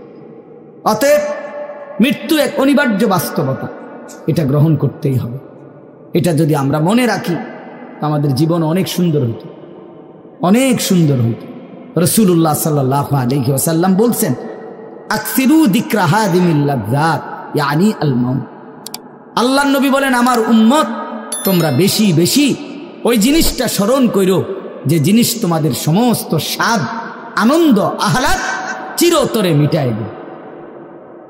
অতএব মৃত্যু এক অনিবার্য বাস্তবতা, এটা গ্রহণ করতেই হবে। এটা যদি আমরা মনে রাখি, আমাদের জীবন অনেক সুন্দর হইত, অনেক সুন্দর হইত। রাসূলুল্লাহ সাল্লাল্লাহু আলাইহি ওয়াসাল্লাম বলছেন, আকসিরু যিকরা হাদিমিল লাযযাত ইয়ানি আল মাউত। আল্লাহর নবী বলেন, আমার উম্মত তোমরা বেশি বেশি ওই জিনিসটা স্মরণ করো, যে জিনিস তোমাদের সমস্ত স্বাদ, আনন্দ, আহ্লাদ চিরতরে মিটায় দেবে,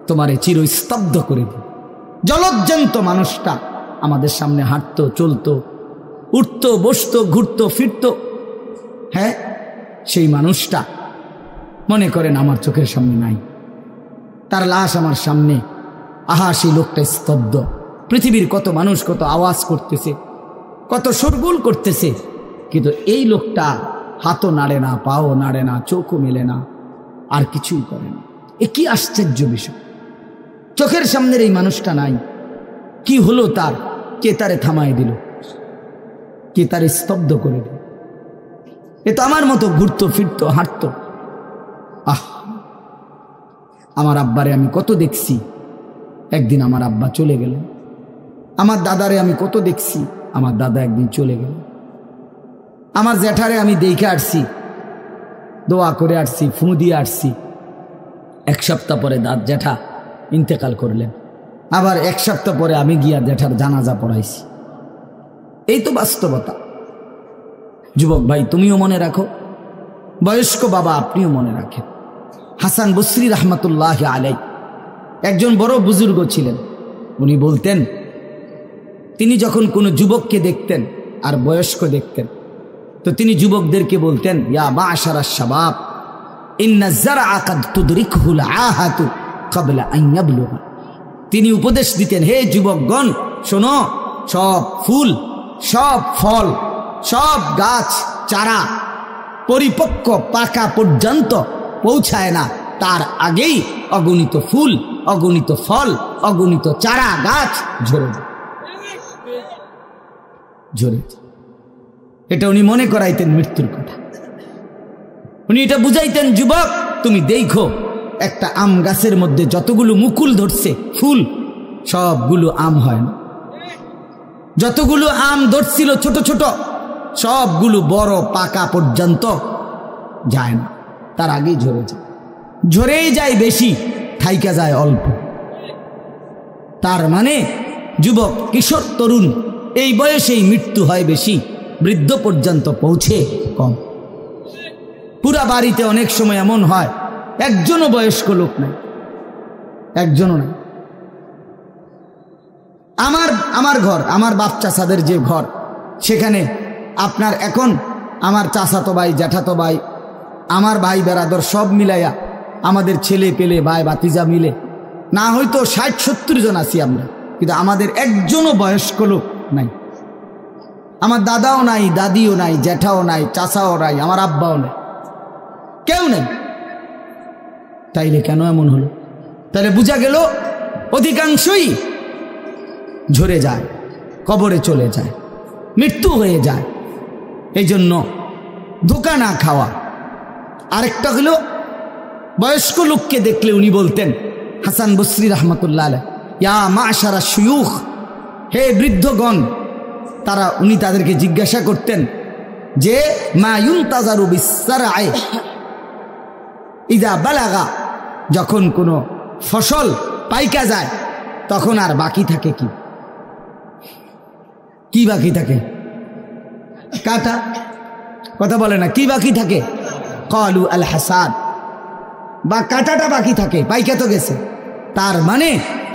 তোমারে চিরস্তব্ধ করে দেবে। জলজ্জান্ত মানুষটা আমাদের সামনে হাঁটতো, চলতো, উঠতো, বসতো, ঘুরতো, ফিরতো, হ্যাঁ, সেই মানুষটা মনে করেন আমার চোখের সামনে নাই, তার লাশ আমার সামনে, আহা সেই লোকটা স্তব্ধ। পৃথিবীর কত মানুষ কত আওয়াজ করতেছে, কত শোরগোল করতেছে, কিন্তু এই লোকটা হাতও নাড়ে না, পাও নাড়ে না, চোখও মেলে না, আর কিছুই করে না। এ কি আশ্চর্য বিষয়! চোখের সামনের এই মানুষটা নাই, কি হলো তার? কে তারে থামাই দিল? কে তারে স্তব্ধ করে দিল? এ তো আমার মতো ঘুরতো, ফিরতো, হাঁটতো। আহ, আমার আব্বারে আমি কত দেখছি, একদিন আমার আব্বা চলে গেলেন। আমার দাদারে আমি কত দেখছি, আমার দাদা একদিন চলে গেল। আমার জ্যাঠারে আমি দেখে আসছি, দোয়া করে আসছি, ফু দিয়ে আসছি। এক সপ্তাহ পরে জ্যাঠা ইন্তেকাল করলেন, আবার এক সপ্তাহ পরে আমি গিয়া জ্যাঠার জানাজা পড়াইছি। এই তো বাস্তবতা। যুবক ভাই, তুমিও মনে রাখো, বয়স্ক বাবা আপনিও মনে রাখেন। হাসান বসরি রহমতুল্লাহ আলাই একজন বড় বুজুর্গ ছিলেন। উনি বলতেন, তিনি যখন কোনো যুবককে দেখতেন আর বয়স্ক দেখতেন, তো তিনি যুবকদেরকে বলতেন, ইয়া মা'শারাশ শাবাব ইন্না যারআ কাদ তুদরিকুহুল আহাতু ক্বাবলা আন ইয়াবলুগা। তিনি উপদেশ দিতেন, হে যুবকগণ শোনো, সব ফুল, সব ফল, সব গাছ চারা পরিপক্ক পাকা পর্যন্ত পৌঁছায় না, তার আগেই অগণিত ফুল, অগণিত ফল, অগণিত চারা গাছ ঝরে ঝরে। এটা উনি মনে করাইতেন মৃত্যুর কথা। উনি এটা বুঝাইতেন, যুবক তুমি দেখো, একটা আম গাছের মধ্যে যতগুলো মুকুল ধরছে ফুল, সবগুলো আম হয় না। যতগুলো আম ধরছিল ছোট ছোট, সবগুলো বড় পাকা পর্যন্ত যায় না, তার আগেই ঝরে যায়। ঝরেই যায় বেশি, থাইকা যায় অল্প। তার মানে যুবক, কিশোর, তরুণ এই বয়সেই মৃত্যু হয় বেশি, বৃদ্ধ পর্যন্ত পৌঁছে কম। পুরা বাড়িতে অনেক সময় এমন হয় একজনও বয়স্ক লোক নাই, একজনও নাই। আমার ঘর, আমার বাপ চাচাদের যে ঘর, সেখানে আপনার এখন আমার চাচাতো ভাই, জ্যাঠাতো ভাই, আমার ভাই বেরাদর সব মিলাইয়া আমাদের ছেলে পেলে ভাই বাতিজা মিলে না হয়তো 60-70 জন আছি আমরা, কিন্তু আমাদের একজনও বয়স্ক লোক নাই। আমার দাদাও নাই, দাদিও নাই, জ্যাঠাও নাই, চাচাও নাই, আমার আব্বাও নাই, কেউ নেই। তাইলে কেন এমন হলো? তাহলে বোঝা গেল অধিকাংশই ঝরে যায়, কবরে চলে যায়, মৃত্যু হয়ে যায়। এই জন্য ধোঁকা না খাওয়া। আরেকটা হলো বয়স্ক লোককে দেখলে উনি বলতেন, হাসান বসরি রহমতুল্লাহ আলাইহি, ইয়া মাশারা শুয়ুখ, হে বৃদ্ধগণ। উনি তাদেরকে জিজ্ঞাসা করতেন যে মা ইউনতাজারু বিসসারআ ইযা বালাগা, যখন কোনো ফসল পাইকা যায় তখন আর বাকি থাকে কি? কি বাকি থাকে? কাটা। কথা বলে না, কি বাকি থাকে? ক্বালু আল হাসাদ, বা কাটাটা বাকি থাকে, পাইকা তো গেছে। তার মানে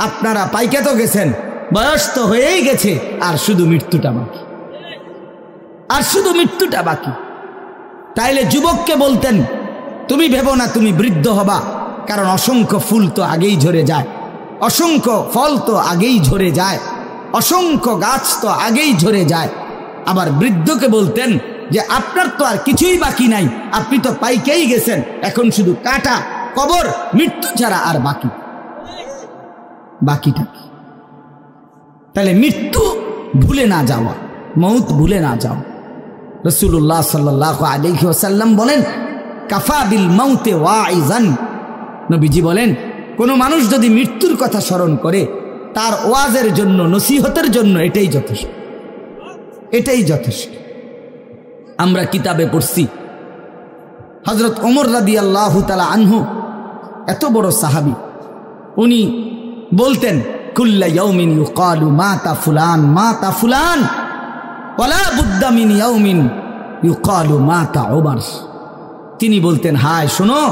আপনারা পাইকা তো গেছেন, বয়স তো হয়েই গেছে, আর শুধু মৃত্যুটা বাকি, আর শুধু মৃত্যুটা বাকি। তাইলে যুবককে বলতেন, তুমি ভেবো না তুমি বৃদ্ধ হবা, কারণ অসংখ্য ফুল তো আগেই ঝরে যায়, অসংখ্য ফল তো আগেই ঝরে যায়, অসংখ্য গাছ তো আগেই ঝরে যায়। আবার বৃদ্ধকে বলতেন যে আপনার তো আর কিছুই বাকি নাই, আপনি তো পাইকেই গেছেন, এখন শুধু কাটা, কবর, মৃত্যু ছাড়া আর বাকিটা কি? তাহলে মৃত্যু ভুলে না যাওয়া, মৌত ভুলে না যাওয়া। রাসূলুল্লাহ সাল্লাল্লাহু আলাইহি ওয়াসাল্লাম বলেন, কাফা বিল মাউতে ওয়াইজান। নবীজি বলেন, কোনো মানুষ যদি মৃত্যুর কথা স্মরণ করে, তার ওয়াজের জন্য, নসিহতের জন্য এটাই যথেষ্ট, এটাই যথেষ্ট। আমরা কিতাবে পড়ছি, হযরত ওমর রাদিয়াল্লাহু তাআলা আনহু, এত বড় সাহাবী, উনি বলতেন, কুল্লা ইয়াউমিন ইউকালু মাতা ফুলান মাতা ফুলান ওয়ালা বুদ্দা মিন ইয়াউমিন ইউকালু মাতা ওমর। তিনি বলতেন, হায় শোনো,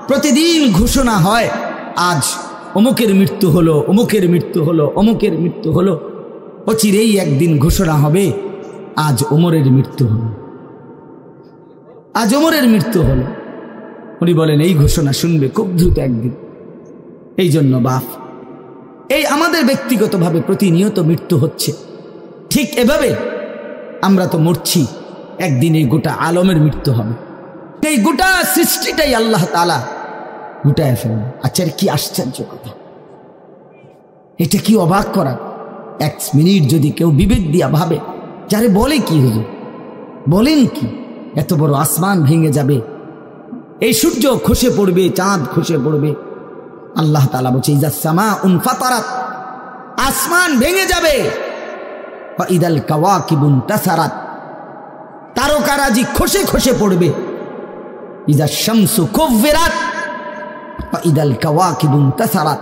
প্রতিদিন ঘোষণা হয় আজ অমুকের মৃত্যু হলো, অমুকের মৃত্যু হলো, অমুকের মৃত্যু হলো। অচিরেই একদিন ঘোষণা হবে আজ ওমরের মৃত্যু হলো, আজ ওমরের মৃত্যু হলো। উনি বলেন এই ঘোষণা শুনবে খুব দ্রুত একদিন। এই জন্য বাপ, এই আমাদের ব্যক্তিগতভাবে প্রতিনিয়ত মৃত্যু হচ্ছে, ঠিক এভাবে আমরা তো মরছি, একদিন এই গোটা আলমের মৃত্যু হবে। এই গোটা সৃষ্টিটাই আল্লাহ তাআলা গুটায় ফেলবে। আচ্ছা, কি আশ্চর্য কথা, এটা কি অবাক করা। এক মিনিট যদি কেউ বিবেক দিয়া ভাবে, যারে বলে কি হুজুর, বলেন কি, এত বড় আসমান ভেঙে যাবে, এই সূর্য খসে পড়বে, চাঁদ খসে পড়বে। আল্লাহ তাআলা বলছে, ইযা সামাউন ফাতারাত, আসমান ভেঙে যাবে, ওয়া ইদাল কাওয়াকিবুন তাসারাত, তারকারাজি খসে খসে পড়বে, ইযা শামসু কুব্বিরাত ওয়া ইদাল কাওয়াকিবুন তাসারাত।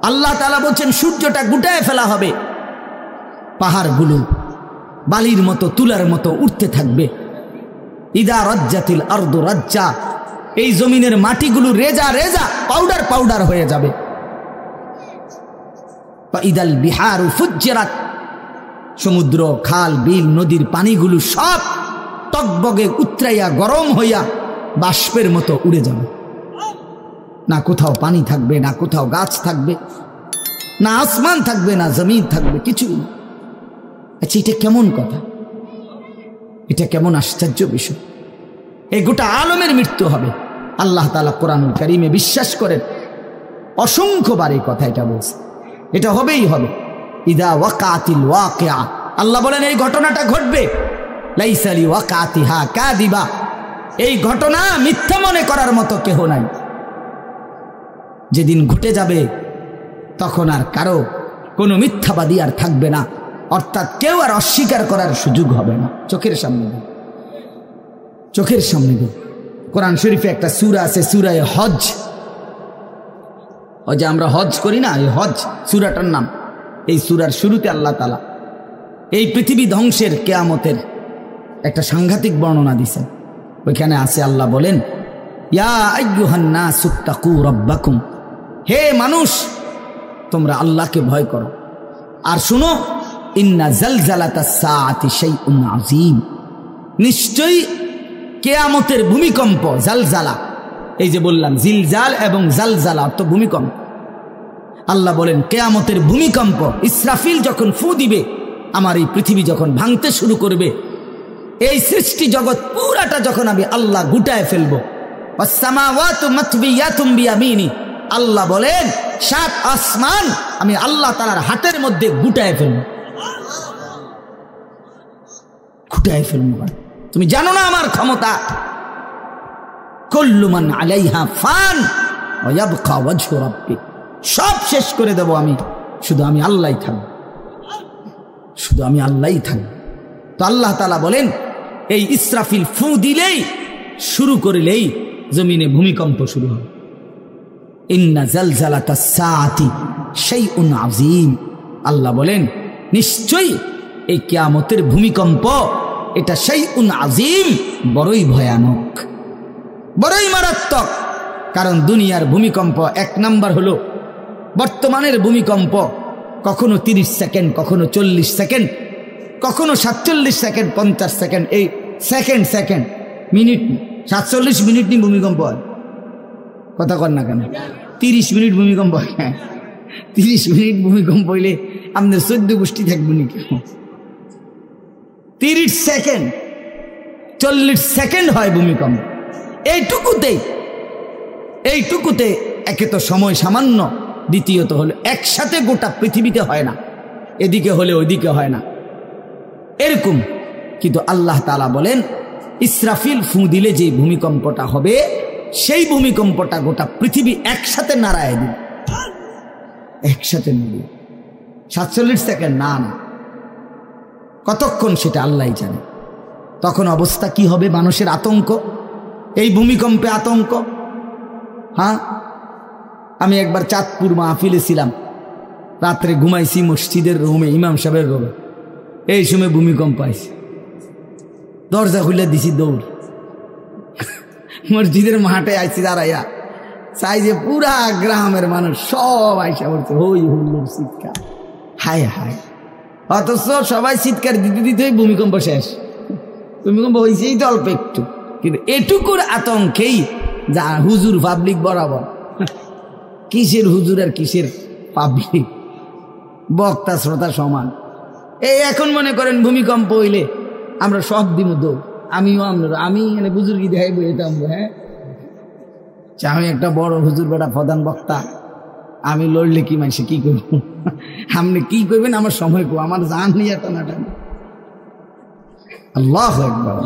আল্লাহ তাআলা বলছেন সূর্যটা গুটায় ফেলা হবে, পাহাড়গুলো বালির মতো, তুলার মতো উঠতে থাকবে। ইদা রাজ্জাতিল আরদু রাজ্জা, এই জমিনের মাটিগুলো রেজা রেজা, পাউডার পাউডার হয়ে যাবে। ইদাল বিহারু ফুজ্জিরাত, সমুদ্র, খাল, বিল, নদীর পানিগুলো সব টকবগে উতরাইয়া গরম হইয়া বাষ্পের মতো উড়ে যাবে। না কোথাও পানি থাকবে, না কোথাও গাছ থাকবে, না আসমান থাকবে, না জমিন থাকবে, কিছু না। আচ্ছা, এটা কেমন কথা, এটা কেমন আশ্চর্য বিষয়। এই গোটা আলমের মৃত্যু হবে। আল্লাহ তাআলা কোরআনুল কারীমে বিশ্বাস করেন, অসংখ্যবার এই কথা এটা বলছে, এটা হবেই হবে। ইদা ওয়াকাতিল ওয়াকিআ, আল্লাহ বলেন এই ঘটনাটা ঘটবে। লাইসা লিওয়াকাতিহা কাযিবা, এই ঘটনা মিথ্যা মনে করার মতো কেহ নাই। যেদিন ঘটে যাবে তখন আর কারো কোনো মিথ্যাবাদী আর থাকবে না, অর্থাৎ কেউ আর অস্বীকার করার সুযোগ হবে না। চোখের সামনে দিন, চোখের সামনে দিন। কোরআন শরীফে একটা সূরা আছে, সূরা হজ। ওই যে আমরা হজ করি না, এই হজ সূরাটার নাম। এই সূরার শুরুতে আল্লাহ তাআলা এই পৃথিবী ধ্বংসের, কিয়ামতের একটা সাংঘাতিক বর্ণনা দিয়েছেন। ওইখানে আছে, আল্লাহ বলেন, ইয়া আইয়ুহান নাসুত্তাকু রাব্বাকুম, হে মানুষ তোমরা আল্লাহকে ভয় করো। আর শুনো, ইন্না জালজালাতাস সাআতি শাইউন আযীম, নিশ্চয়ই কিয়ামতের ভূমিকম্প, জালজালা, এই যে বললাম জিলজাল এবং জালজালা অর্থ ভূমিকম্প। আল্লাহ বলেন কিয়ামতের ভূমিকম্প, ইসরাফিল যখন ফু দিবে, আমার এই পৃথিবী যখন ভাঙতে শুরু করবে, এই সৃষ্টি জগৎ পুরাটা যখন আমি আল্লাহ গুটায় ফেলবো, ওয়াসসামাওয়াতু মাতবিয়াতুম বিয়ামিনি, আল্লাহ বলেন 7 আসমান আমি আল্লাহ তাআলার হাতের মধ্যে গুটায় ফেলবো, গুটায় ফেলবো। তুমি জানো না আমার ক্ষমতা। কুল্লু মান আলাইহা ফান ওয়া ইয়াবকা ওয়াজহু রাব্বিক, সব শেষ করে দেব আমি, শুধু আমি আল্লাহই থাকব, শুধু আমি আল্লাহই থাকব। তো আল্লাহ তাআলা বলেন এই ইসরাফিল ফু দিলেই, শুরু করলেই জমিনে ভূমিকম্প শুরু হবে। ইন্না জালজালাতাস সাআতি শাইউন আযীম, আল্লাহ বলেন নিশ্চয়ই এই কিয়ামতের ভূমিকম্প এটা শাইউন আযীম, বড়ই ভয়ানক, বড়ই মারাত্মক। কারণ দুনিয়ার ভূমিকম্প 1 নাম্বার হলো বর্তমানের ভূমিকম্প, কখনো 30 সেকেন্ড, কখনো 40 সেকেন্ড, কখনো 47 সেকেন্ড, 50 সেকেন্ড, এই সেকেন্ড সেকেন্ড মিনিট, 47 মিনিট নিয়ে ভূমিকম্প হয়। কথা কর না কেন? 30 মিনিট ভূমিকম্প হয়। 30 মিনিট ভূমিকম্প হইলে আমাদের 14 গোষ্ঠী থাকবো নি কেউ? 30 সেকেন্ড, 40 সেকেন্ড হয় ভূমিকম্প। এইটুকুতে একে তো সময় সামান্য, দ্বিতীয়ত হলো একসাথে গোটা পৃথিবীতে হয় না, এদিকে হলে ওইদিকে হয় না, এরকম। কিন্তু আল্লাহ তাআলা বলেন ইসরাফিল ফু দিলে যে ভূমিকম্পটা হবে, সেই ভূমিকম্পটা গোটা পৃথিবী একসাথে নাড়ায় দিবে, একসাথে মিলিয়ে। 47 সেকেন্ড না, কতক্ষণ সেটা আল্লাহই জানে। তখন অবস্থা কি হবে? মানুষের আতঙ্ক, এই ভূমিকম্পে আতঙ্ক। হ্যাঁ, আমি একবার চাঁদপুর মাহফিলে ছিলাম, রাত্রে ঘুমাইছি মসজিদের রুমে, ইমাম সাহেবের রুমে, এই সময় ভূমিকম্প আইছে, দরজা খুলে দিছি দৌড়, মসজিদের মাঠে আইছি দাঁড়াইয়া, চাই যে পুরা গ্রামের মানুষ সব আইসা পড়ছে, হই হুল্লোড় চিৎকার, হায় হায়। অথচ সবাই চিৎকার দিতে দিতে ভূমিকম্প শেষ। ভূমিকম্প হয়েছেই তো অল্প একটু, কিন্তু এটুকুর আতঙ্কেই যা হুজুর পাবলিক বরাবর। কিসের হুজুর আর কিসের পাবলিক, বক্তা শ্রোতা সমান। এই এখন মনে করেন ভূমিকম্প হইলে আমরা সব দিন দৌড়, আমিও আমি এখানে বুজুর্গি দেখাই বইতাম। হ্যাঁ, আমি একটা বড় হুজুর বেটা প্রধান বক্তা, আমি লড়লে কি মানুষে কি করব? আপনি কি করবেন? আমার সময় কো, আমার জান নিয়ে টানাটানি। আল্লাহু আকবার।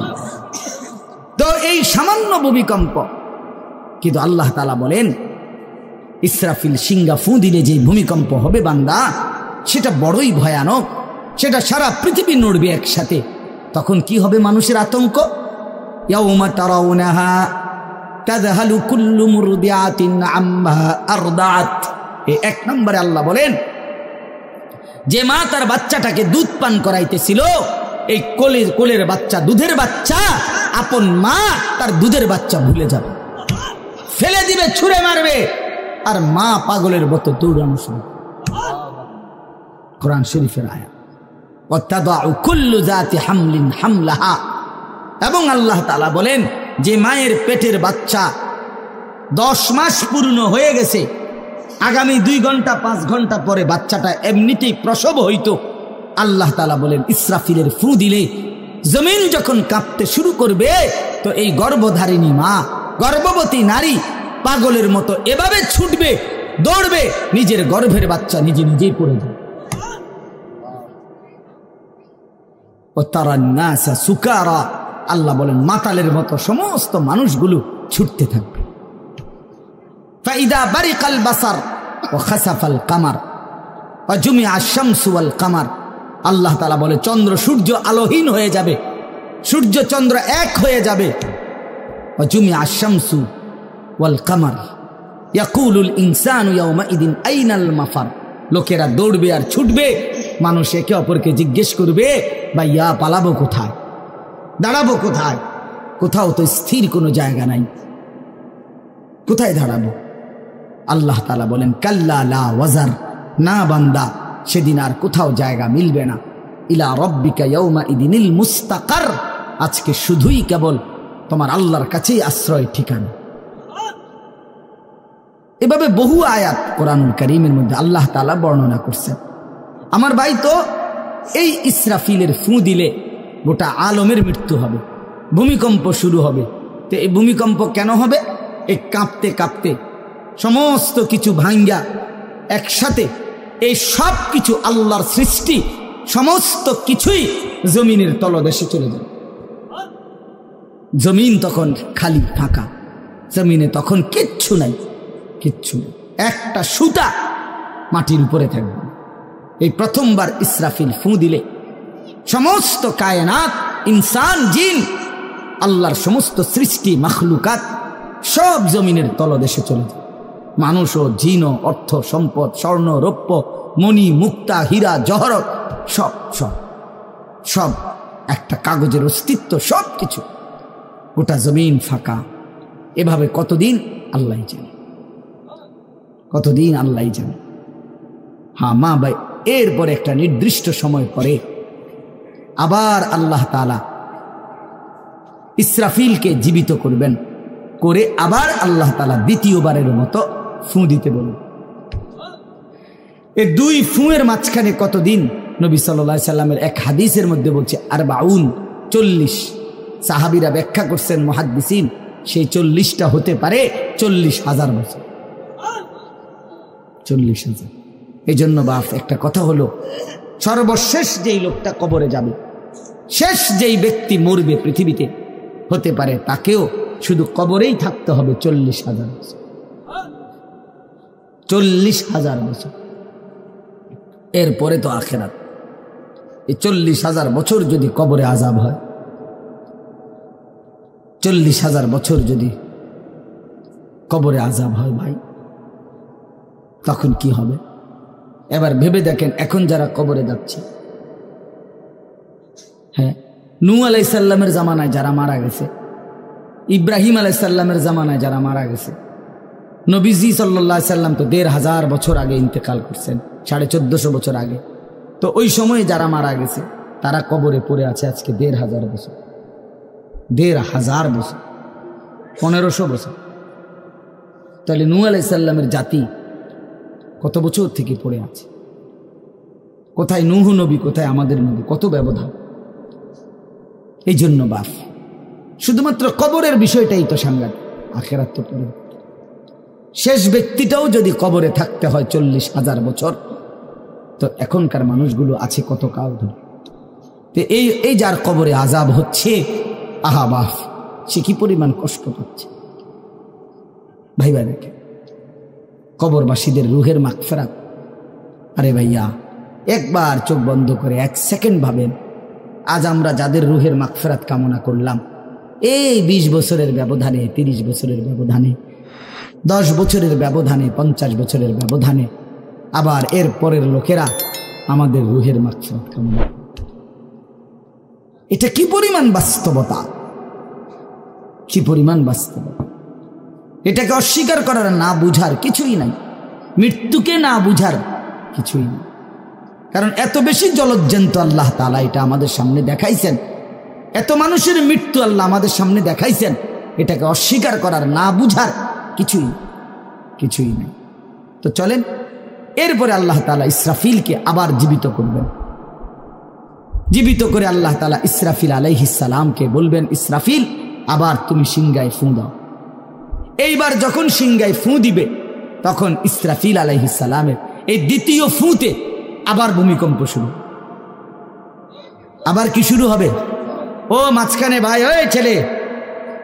তো এই সামান্য ভূমিকম্প, কিন্তু আল্লাহ তাআলা বলেন ইসরাফিল সিংহা ফু দিলে যে ভূমিকম্প হবে বান্দা, সেটা বড়ই ভয়ানক, সেটা সারা পৃথিবী নড়বে একসাথে। তখন কি হবে? মানুষের আতঙ্ক। ইয়াউমা তারাউনাহা তাযহালু কুল্লু মুরদিআতিন আম্মা আরদাআত। এই 1 নম্বরে আল্লাহ বলেন যে মা তার বাচ্চাটাকে দুধ পান করাইতেছিল, এই কোলের বাচ্চা, দুধের বাচ্চা, আপন মা তার দুধের বাচ্চা ভুলে যাবে, ফেলে দিবে, ছুঁড়ে মারবে, আর মা পাগলের মতো দৌড়ানো শুরু। কোরআন শরীফের আয়াত। ওয়াতাদাউ কুল্লু যাতি হামলিন হামলাহা। এবং আল্লাহ তাআলা বলেন যে মায়ের পেটের বাচ্চা 10 মাস পূর্ণ হয়ে গেছে, আগামী 2 ঘন্টা 5 ঘন্টা পরে বাচ্চাটা এমনিতেই প্রসব হইতো, আল্লাহ তাআলা বলেন ইসরাফিলের ফু দিলে জমিন যখন কাঁপতে শুরু করবে, তো এই গর্ভধারিণী মা, গর্ভবতী নারী পাগলের মতো এভাবে ছুটবে, দৌড়বে, নিজের গর্ভের বাচ্চা নিজে নিজেই পড়ে যাবে। ও তারান নাসা সুকারা, আল্লাহ বলেন মাতালের মতো সমস্ত মানুষগুলো ছুটতে থাকবে। ফাইদা বারিকাল বাসার ও খাসাফাল কামার ও জুমিআ আশ-শামসু ওয়াল কামার। আল্লাহ তাআলা বলে চন্দ্র সূর্য আলোহীন হয়ে যাবে, সূর্য চন্দ্র এক হয়ে যাবে। ও জুমিআ আশ-শামসু ওয়াল কামার ইয়াকুলুল ইনসানু ইয়াউমাইদিন আইনাল মাফার। লোকেরা দৌড়বে আর ছুটবে, মানুষ একে অপরকে জিজ্ঞেস করবে ভাইয়া পালাবো কোথায়, দাঁড়াবো কোথায়? কোথাও তো স্থির কোনো জায়গা নাই, কোথায় দাঁড়াবো? আল্লাহ তাআলা বলেন কাল্লা লা ওয়াজার, না বান্দা সেদিন আর কোথাও জায়গা মিলবে না। ইলা রব্বিকা ইয়াউমা ইদিনিল মুস্তাকার, আজকে শুধুই কেবল তোমার আল্লাহর কাছেই আশ্রয় ঠিকানা। এভাবে বহু আয়াত কোরআনুল কারীমের মধ্যে আল্লাহ তাআলা বর্ণনা করছেন। আমার ভাই, তো এই ইসরাফিলের ফু দিলে গোটা আলমের মৃত্যু হবে, ভূমিকম্প শুরু হবে। তো এই ভূমিকম্প কেন হবে? এই কাঁপতে কাঁপতে সমস্ত কিছু ভাঙ্গা একসাথে এই সব কিছু আল্লাহর সৃষ্টি সমস্ত কিছুই জমিনের তলদেশে চলে যাবে। জমিন তখন খালি ফাঁকা, জমিনে তখন কিচ্ছু নাই, কিচ্ছু নেই, একটা সুতা মাটির উপরে থাকবে। এই প্রথমবার ইসরাফিল ফু দিলে সমস্ত কায়নাত, ইনসান, জিন, আল্লাহর সমস্ত সৃষ্টি মাখলুকাত সব জমিনের তলদেশে চলে যায়। মানুষও, জিনও, অর্থ সম্পদ, স্বর্ণ রৌপ্য, মণি মুক্তা, হীরা জহরত, সব সব সব একটা কাগজের অস্তিত্ব, সব কিছু, গোটা জমিন ফাঁকা। এভাবে কতদিন আল্লাহ জানে, কতদিন আল্লাহ জানে। হ্যাঁ মা ভাই, এরপরে একটা নির্দিষ্ট সময় পরে আবার আল্লাহ তাআলা ইসরাফিলকে জীবিত করবেন, করে আবার আল্লাহ তাআলা দ্বিতীয়বারের মতো ফু দিতে বলবেন। এই দুই ফুঁয়ের মাঝখানে কতদিন? নবী সাল্লাল্লাহু আলাইহি সাল্লামের এক হাদিসের মধ্যে বলছে 40। সাহাবীরা ব্যাখ্যা করছেন, মুহাদ্দিসিন, সেই 40টা হতে পারে 40,000 বছর। 40,000। এই জন্য বাপ একটা কথা হলো, সর্বশেষ যেই লোকটা কবরে যাবে, শেষ যেই ব্যক্তি মরবে পৃথিবীতে, হতে পারে তাকেও শুধু কবরেই থাকতে হবে 40,000 বছর। 40,000 বছর, এরপরে তো আখিরাত। এই 40,000 বছর যদি কবরে আযাব হয়, 40,000 বছর যদি কবরে আযাব হয় ভাই, তখন কি হবে? এবার ভেবে দেখেন, এখন যারা কবরে যাচ্ছে, হ্যাঁ, নূহ আলাইহিস সালামের জামানায় যারা মারা গেছে, ইব্রাহিম আলাইহিস সালামের জামানায় যারা মারা গেছে, নবীজি সাল্লাল্লাহু আলাইহি সাল্লাম তো 1,500 বছর আগে ইন্তেকাল করছেন, 1450 বছর আগে। তো ওই সময়ে যারা মারা গেছে তারা কবরে পড়ে আছে আজকে 1,500 বছর, 1,500 বছর, 1500 বছর। তাহলে নূহ আলাইহিস সালামের জাতি কত বছর থেকে পড়ে আছে? কোথায় নূহ নবী, কোথায় আমাদের নবী? কত ব্যবধান! এই জন্য বাপ, শুধুমাত্র কবরের বিষয়টাই তো সাংঘাতিক, আখিরাত তো পড়ে। শেষ ব্যক্তিটাও যদি কবরে থাকতে হয় 40,000 বছর, তো এখনকার মানুষগুলো আছে কত কাল ধরে। তো এই যার কবরে আযাব হচ্ছে, আহা বাপ, সে কি পরিমাণ কষ্ট পাচ্ছে ভাইবা। দেখে কবরবাসীদের রুহের মাগফিরাত। আরে ভাইয়া, একবার চোখ বন্ধ করে 1 সেকেন্ড ভাবেন, আজ আমরা যাদের রুহের মাগফিরাত কামনা করলাম, এই 20 বছরের ব্যবধানে, 30 বছরের ব্যবধানে, 10 বছরের ব্যবধানে, 50 বছরের ব্যবধানে আবার এর পরের লোকেরা আমাদের রুহের মাগফিরাত কামনা। এটা কি পরিমাণ বাস্তবতা, কি পরিমাণ বাস্তবতা! এটাকে অস্বীকার করার, না বুঝার কিছুই নাই, মৃত্যুকে না বুঝার কিছুই নেই। কারণ এত বেশি জলজ্জান্ত আল্লাহ তাআলা এটা আমাদের সামনে দেখাইছেন, এত মানুষের মৃত্যু আল্লাহ আমাদের সামনে দেখাইছেন, এটাকে অস্বীকার করার, না বুঝার কিছুই নেই। তো চলেন, এরপরে আল্লাহ তাআলা ইসরাফিলকে আবার জীবিত করবেন। জীবিত করে আল্লাহ তাআলা ইসরাফিল আলাইহিস সালামকে বলবেন, ইসরাফিল, আবার তুমি সিংহায় ফু দাও। এইবার যখন সিংহায় ফু দিবে, তখন ইসরাফিল আলাইহিস সালামের এই দ্বিতীয় ফুতে আবার ভূমিকম্প শুরু। আবার কি শুরু হবে? ও মাঝখানে ভাই, ওই ছেলে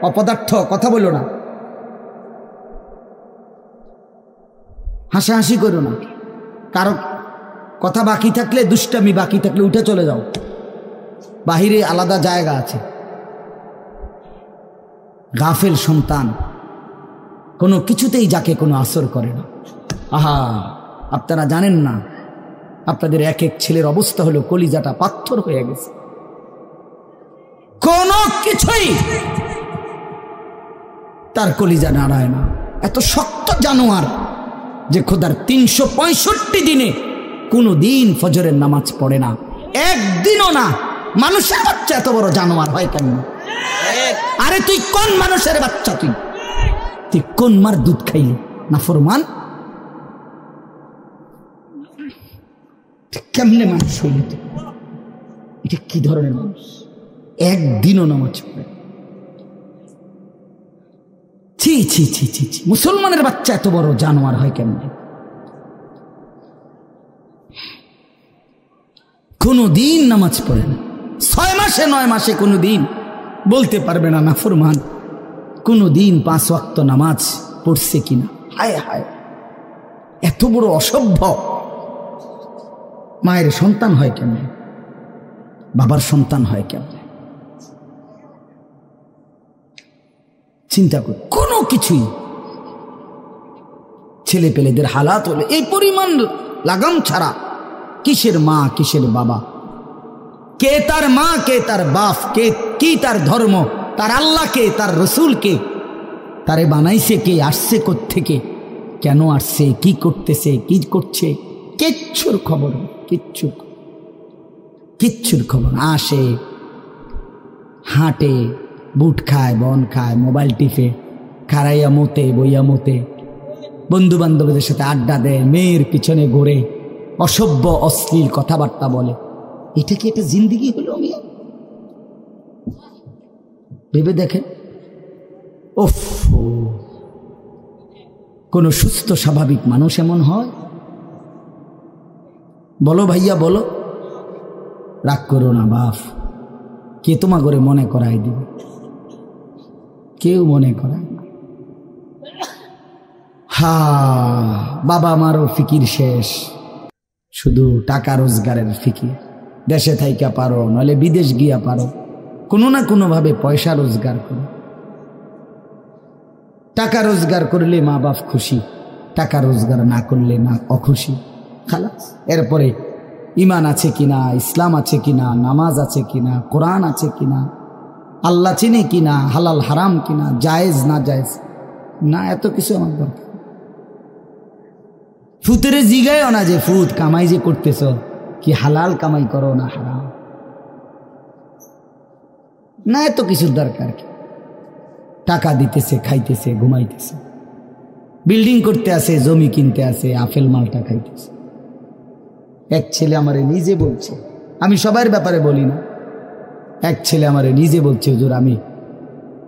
অপদার্থ, কথা বলো না, হাসাহাসি করো না, কারো কথা বাকি থাকলে, দুষ্টামি বাকি থাকলে উঠে চলে যাও, বাহিরে আলাদা জায়গা আছে। গাফেল সন্তান কোনো কিছুতেই যাকে কোনো আসর করে না। আহা, আপনারা জানেন না, আপনাদের এক এক ছেলের অবস্থা হলো কলিজাটা পাথর হয়ে গেছে, কোনো কিছুই তার কলিজা নাড়ায় না। এত শক্ত জানোয়ার যে খোদার 365 দিনে কোনোদিন ফজরের নামাজ পড়ে না, একদিনও না। মানুষের বাচ্চা এত বড় জানোয়ার হয় কেন? আরে তুই কোন মানুষের বাচ্চা? তুই কোন মার দুধ খাইলি? নাফরমান। কেমনে মানুষ হইলি তুই? এটা কি ধরনের মানুষ? একদিনও নামাজ পড়ে। ছি ছি ছি ছি ছি, মুসলমানের বাচ্চা এত বড় জানোয়ার হয় কেমনে? কোনদিন নামাজ পড়ে না, 6 মাসে 9 মাসে কোনদিন বলতে পারবে না নাফরমান কোনদিন 5 ওয়াক্ত নামাজ পড়ছে কিনা। হায় হায়, এত বড় অসভ্য। মায়ের সন্তান হয় কেমনে? বাবার সন্তান হয় কেমনে? চিন্তা কর। কোনো কিছুই ছেলে পেলেদের হালাত হলে এই পরিমাণ লাগাম ছাড়া কিসের মা কিসের বাবা, কে তার মা কে তার বাপ, কে কি তার ধর্ম, তার আল্লাহ কে, তার রসুল কে, তারে বানাইছে কে, আসছে কোত্থেকে, কেন আসছে, কি করতেছে, কি করছে, কিচ্ছুর খবর, কিচ্ছুর খবর। আসে, হাঁটে, বুট খায়, বন খায়, মোবাইল টিপে, খারাইয়া মতে, বইয়া মতে, বন্ধু বান্ধবদের সাথে আড্ডা দেয়, মেয়ের পিছনে ঘোরে, অসভ্য অশ্লীল কথাবার্তা বলে। এটা কি একটা জিন্দিগি হলো? মিয়া ভেবে দেখেন। ওফ, কোন সুস্থ স্বাভাবিক মানুষ এমন হয়? বলো ভাইয়া বলো। রাগ করো না বাপ, কে তোমা করে মনে করাই দিবে? কেউ মনে করায় না। হা, বাবা আমারও ফিকির শেষ, শুধু টাকা রোজগারের ফিকির। দেশে থাইকা পারো, নইলে বিদেশ গিয়া পারো, কোনো না কোনো ভাবে পয়সা রোজগার করো। টাকা রোজগার করলে মা বাপ খুশি, টাকা রোজগার না করলে না অখুশি। খালাস। এরপরে ইমান আছে কিনা, ইসলাম আছে কিনা, নামাজ আছে কিনা, কোরআন আছে কিনা, আল্লাহ চিনে কিনা, হালাল হারাম কিনা, জায়েজ না জায়েজ না, এত কিছু আমার দরকার। ফুতেরে জিগায়ও না যে ফুত কামাই যে করতেছ, কি হালাল কামাই করো না হারাম, না এত কিছুর দরকার কি? টাকা দিতেছে, খাইতেছে, ঘুমাইতেছে, বিল্ডিং করতে আসে, জমি কিনতে আসে, আপেল মালটা খাইতেছে। এক ছেলে আমারে নিজে বলছে, আমি সবার ব্যাপারে বলি না, এক ছেলে আমারে নিজে বলছে, হুজুর আমি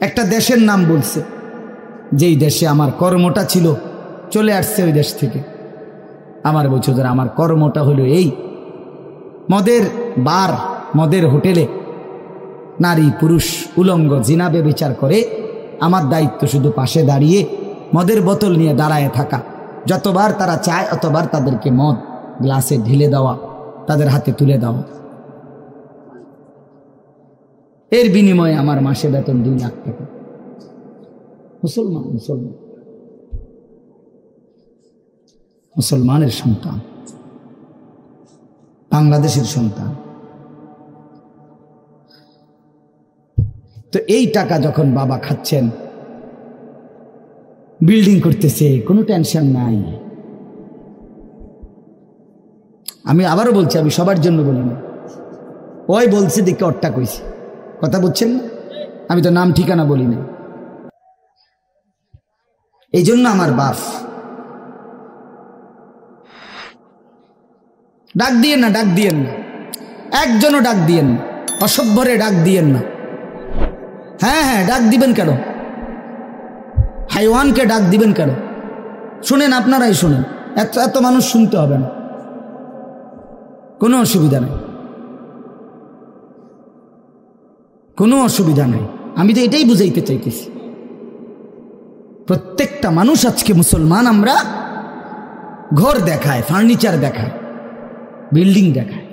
একটা দেশের নাম বলছে, যেই দেশে আমার কর্মটা ছিল, চলে আসছে ওই দেশ থেকে। আমার বলছে, হুজুর আমার কর্মটা হলো এই, মদের বার, মদের হোটেলে নারী পুরুষ উলঙ্গ জিনাবে বিচার করে, আমার দায়িত্ব শুধু পাশে দাঁড়িয়ে মদের বোতল নিয়ে দাঁড়ায় থাকা, যতবার তারা চায় অতবার তাদেরকে মদ গ্লাসে ঢেলে দেওয়া, তাদের হাতে তুলে দেওয়া। এর বিনিময়ে আমার মাসে বেতন 2 লাখ টাকা। মুসলমান, মুসলমান, মুসলমানের সন্তান, বাংলাদেশের সন্তান। তো এই টাকা যখন বাবা খাচ্ছেন, বিল্ডিং করতেছে, কোনো টেনশন নাই। আমি আবারও বলছি, আমি সবার জন্য বলি না, ওই বলছে দেখে অট্টা কইছি, কথা বুঝছেন না? আমি তো নাম ঠিকানা বলি না। এই জন্য আমার বাপ, ডাক দিয়েন না, ডাক দিয়েন না, একজনও ডাক দিয়েন না, অসভ্যরে ডাক দিয়েন না। হ্যাঁ হ্যাঁ, ডাক দিবেন কেন? হাইওয়ানকে ডাক দিবেন কেন? শুনেন, আপনারাই শুনেন, এত এত মানুষ শুনতে হবে না, কোনো অসুবিধা নেই, কোনো অসুবিধা নেই। আমি তো এটাই বুঝাইতে চাইতেছি, প্রত্যেকটা মানুষ আজকে মুসলমান, আমরা ঘর দেখায়, ফার্নিচার দেখায়, বিল্ডিং দেখায়,